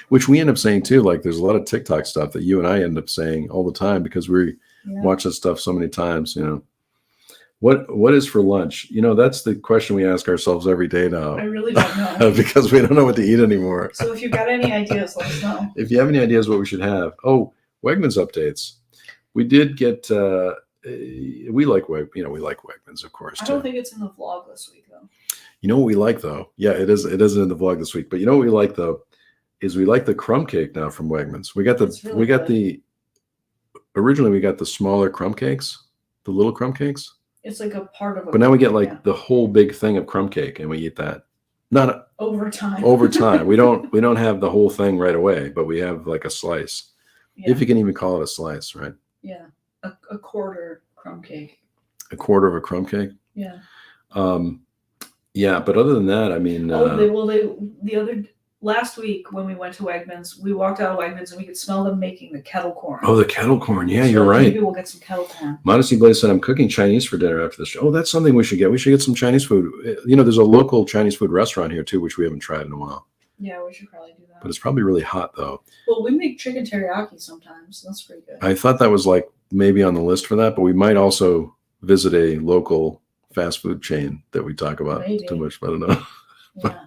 Which we end up saying too. Like, there's a lot of TikTok stuff that you and I end up saying all the time because we watch that stuff so many times. What is for lunch? That's the question we ask ourselves every day now. I really don't know because we don't know what to eat anymore. So if you've got any ideas, let us know. If you have any ideas what we should have. Oh, Wegmans updates. We did get. we like Wegmans, of course. I don't think it's in the vlog this week though. You know what we like though? Yeah, it is. It isn't in the vlog this week, but you know what we like though is we like the crumb cake now from Wegmans. We got originally we got the smaller crumb cakes, the little crumb cakes. It's like a part of it. But now we get like the whole big thing of crumb cake, and we eat that. Not over time. Over time. We don't have the whole thing right away, but we have like a slice. Yeah. If you can even call it a slice, right? Yeah. A quarter crumb cake. A quarter of a crumb cake? Yeah. Yeah, but other than that, I mean, last week when we went to Wegmans, we walked out of Wegmans and we could smell them making the kettle corn. Oh, the kettle corn. Yeah, so you're right. Maybe we'll get some kettle corn. Modesty Blaze said, I'm cooking Chinese for dinner after the show. Oh, that's something we should get. We should get some Chinese food. You know, there's a local Chinese food restaurant here too, which we haven't tried in a while. Yeah, we should probably do that. But it's probably really hot though. Well, we make chicken teriyaki sometimes. So that's pretty good. I thought that was like maybe on the list for that, but we might also visit a local fast food chain that we talk about too much, but I don't know. Yeah.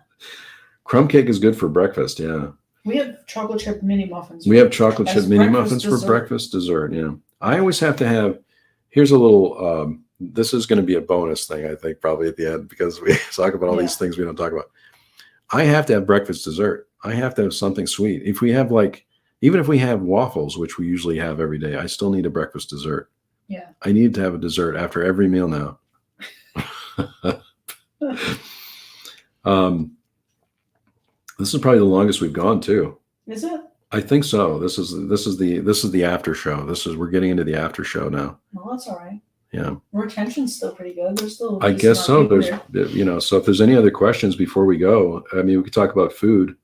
Crumb cake is good for breakfast. Yeah. We have chocolate chip mini muffins. We have chocolate chip mini muffins for breakfast dessert. Yeah. I always have to have, here's a little, this is going to be a bonus thing, I think, probably at the end, because we talk about all these things we don't talk about. I have to have breakfast dessert. I have to have something sweet. If we have even if we have waffles, which we usually have every day, I still need a breakfast dessert. Yeah. I need to have a dessert after every meal now. This is probably the longest we've gone too. Is it? I think so. This is the after show. We're getting into the after show now. Well, that's all right. Yeah. Retention's still pretty good. There's still. I guess so. There's, so if there's any other questions before we go, I mean, we could talk about food.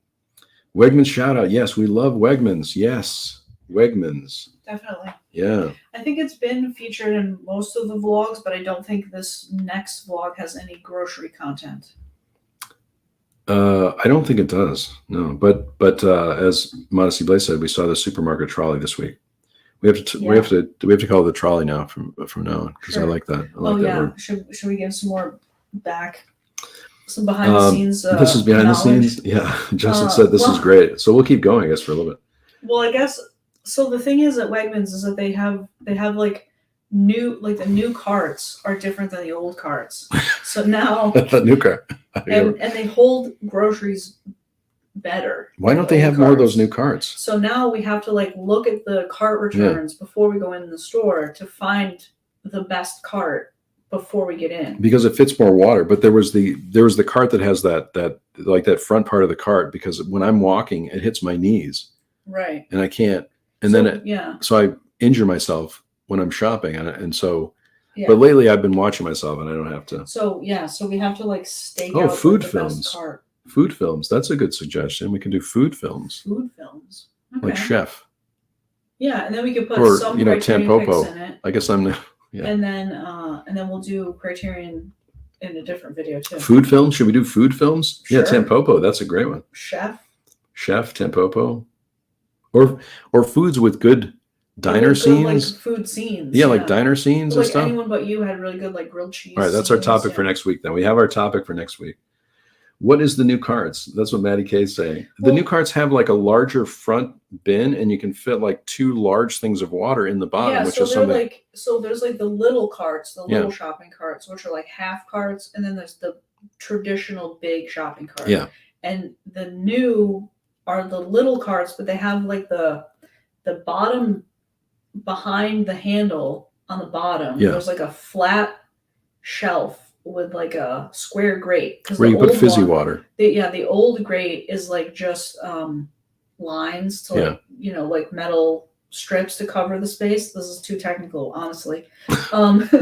Wegmans shout out. Yes, we love Wegmans. Yes, Wegmans. Definitely. Yeah. I think it's been featured in most of the vlogs, but I don't think this next vlog has any grocery content. I don't think it does. No, but as Modesty Blaze said, we saw the supermarket trolley this week. We have to call it the trolley now from now on, because I like that. I like that word. Should we give some more some behind the scenes? This is behind knowledge? The scenes. Yeah, Justin said this is great. So we'll keep going, I guess, for a little bit. Well, I guess so. The thing is at Wegmans is that they have like the new carts are different than the old carts. So now the new cart. and they hold groceries better. Why don't they have more of those new carts? So now we have to look at the cart returns before we go in the store to find the best cart before we get in. Because it fits more water. But there was the cart that has that front part of the cart, because when I'm walking, it hits my knees. Right. And I can't. And so I injure myself when I'm shopping, and so. Yeah. But lately I've been watching myself, and I don't have to. So we have to stake out food the films. Best cart. Food films. That's a good suggestion. We can do food films. Food films. Okay. Like chef. Yeah, and then we could put some Tampopo picks in it. I guess I'm. Yeah. And then we'll do Criterion in a different video too. Food films? Should we do food films? Sure. Yeah, Tampopo. That's a great one. Chef, Tampopo, or foods with good diner scenes. Food scenes. Yeah, like diner scenes and stuff. Anyone but you had really good grilled cheese. All right, that's our topic for next week. Then we have our topic for next week. What is the new carts? That's what Maddie K is saying. The new carts have a larger front bin, and you can fit 2 large things of water in the bottom, which is something. So there's the little carts, the little shopping carts, which are half carts, and then there's the traditional big shopping cart. Yeah. And the new are the little carts, but they have the bottom behind the handle on the bottom. Yeah. There's a flat shelf with a square grate, where you put fizzy water. The old grate is just lines to metal strips to cover the space. This is too technical, honestly. We'll have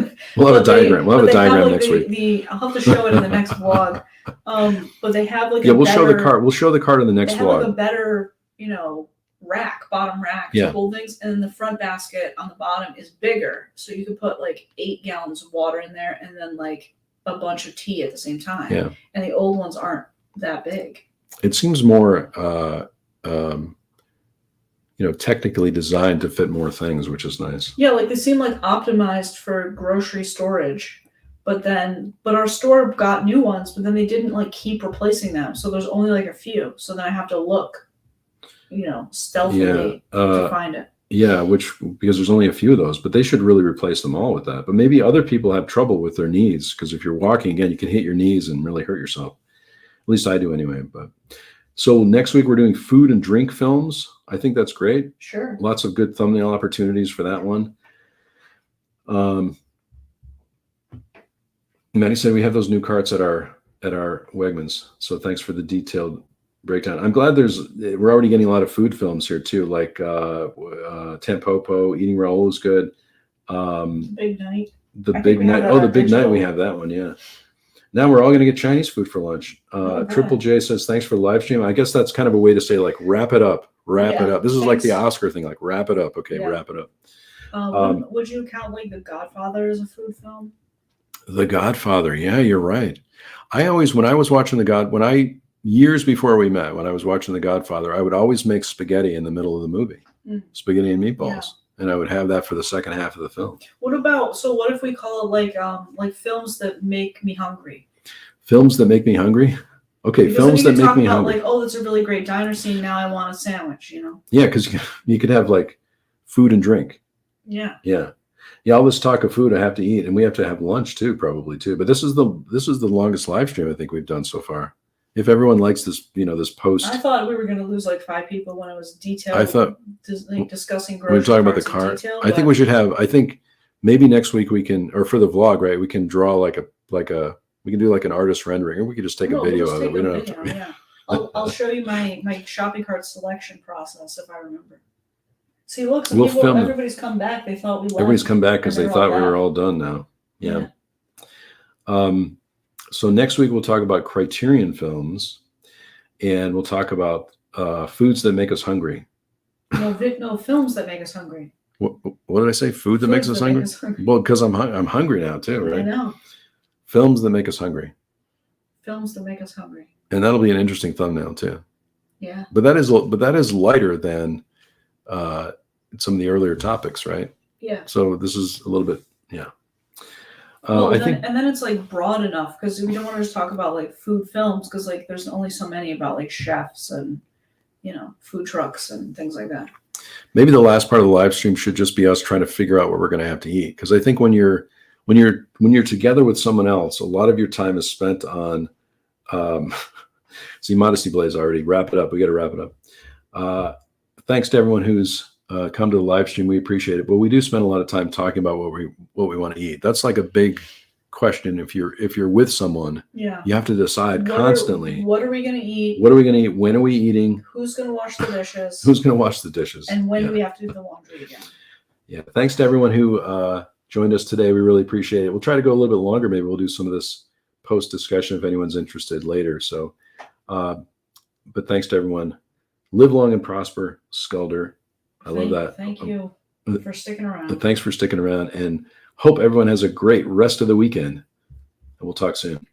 a diagram. We'll have a diagram next week. I'll have to show it in the next vlog. But they have we'll show the cart. We'll show the cart in the next vlog. They have a better bottom rack to hold things, and then the front basket on the bottom is bigger, so you can put 8 gallons of water in there, and then a bunch of tea at the same time. Yeah. And the old ones aren't that big. It seems more technically designed to fit more things, which is nice. Yeah, they seem optimized for grocery storage, but our store got new ones, but then they didn't keep replacing them, so there's only a few. So then I have to look stealthily to find it. Yeah, because there's only a few of those, but they should really replace them all with that. But maybe other people have trouble with their knees, because if you're walking again, you can hit your knees and really hurt yourself. At least I do anyway. But so next week we're doing food and drink films. I think that's great. Sure. Lots of good thumbnail opportunities for that one. Maddie said we have those new carts at our Wegmans. So thanks for the detailed breakdown. I'm glad we're already getting a lot of food films here too, like Tampopo, Eating Raoul is good. Big Night. The Big Night. Oh, the Big Night. We have that one. Yeah. Now we're all going to get Chinese food for lunch. Triple J says, thanks for the live stream. I guess that's kind of a way to say, like, wrap it up. Wrap it up. This is like the Oscar thing, like, wrap it up. Okay, wrap it up. Would you count like The Godfather as a food film? The Godfather. Yeah, you're right. I always, when I was watching years before we met, when I was watching The Godfather, I would always make spaghetti in the middle of the movie. Spaghetti and meatballs. Yeah. And I would have that for the second half of the film. What if we call it like films that make me hungry? Films that make me hungry? Okay, because films that make me hungry. Like, oh, that's a really great diner scene. Now I want a sandwich, Yeah, because you could have like food and drink. Yeah. Yeah. Yeah, all this talk of food I have to eat, and we have to have lunch too, probably too. But this is the longest live stream I think we've done so far. If everyone likes this, this post. I thought we were going to lose like 5 people when it was detailed. I thought discussing grocery. We were talking about the car. Detail, I think we should have. I think maybe next week we can, or for the vlog, right? We can draw we can do like an artist rendering, or we could just take a video of it. We don't have to. Yeah. I'll show you my shopping cart selection process if I remember. See, look, everybody's come back. They thought we left. Everybody's come back because they thought we were all done now. Yeah. So next week we'll talk about Criterion films, and we'll talk about foods that make us hungry. No, films that make us hungry. What did I say? Food that makes us hungry? Well, because I'm hungry now too, right? I know. Films that make us hungry. Films that make us hungry. And that'll be an interesting thumbnail too. Yeah. But that is lighter than some of the earlier topics, right? Yeah. So this is a little bit, yeah. And then it's like broad enough, because we don't want to just talk about like food films, because like there's only so many about like chefs and food trucks and things like that. Maybe the last part of the live stream should just be us trying to figure out what we're going to have to eat, because I think when you're together with someone else, a lot of your time is spent on. See, Modesty Blaze already. Wrap it up. We got to wrap it up. Thanks to everyone who's come to the live stream. We appreciate it, but we do spend a lot of time talking about what we want to eat. That's like a big question. If you're with someone, you have to decide constantly. What are we going to eat? What are we going to eat? When are we eating? Who's going to wash the dishes? Who's going to wash the dishes? And when do we have to do the laundry again? Yeah. Thanks to everyone who joined us today. We really appreciate it. We'll try to go a little bit longer. Maybe we'll do some of this post discussion if anyone's interested later. So, but thanks to everyone. Live long and prosper, Skulder. I love that. Thank you for sticking around. Thanks for sticking around, and hope everyone has a great rest of the weekend. And we'll talk soon.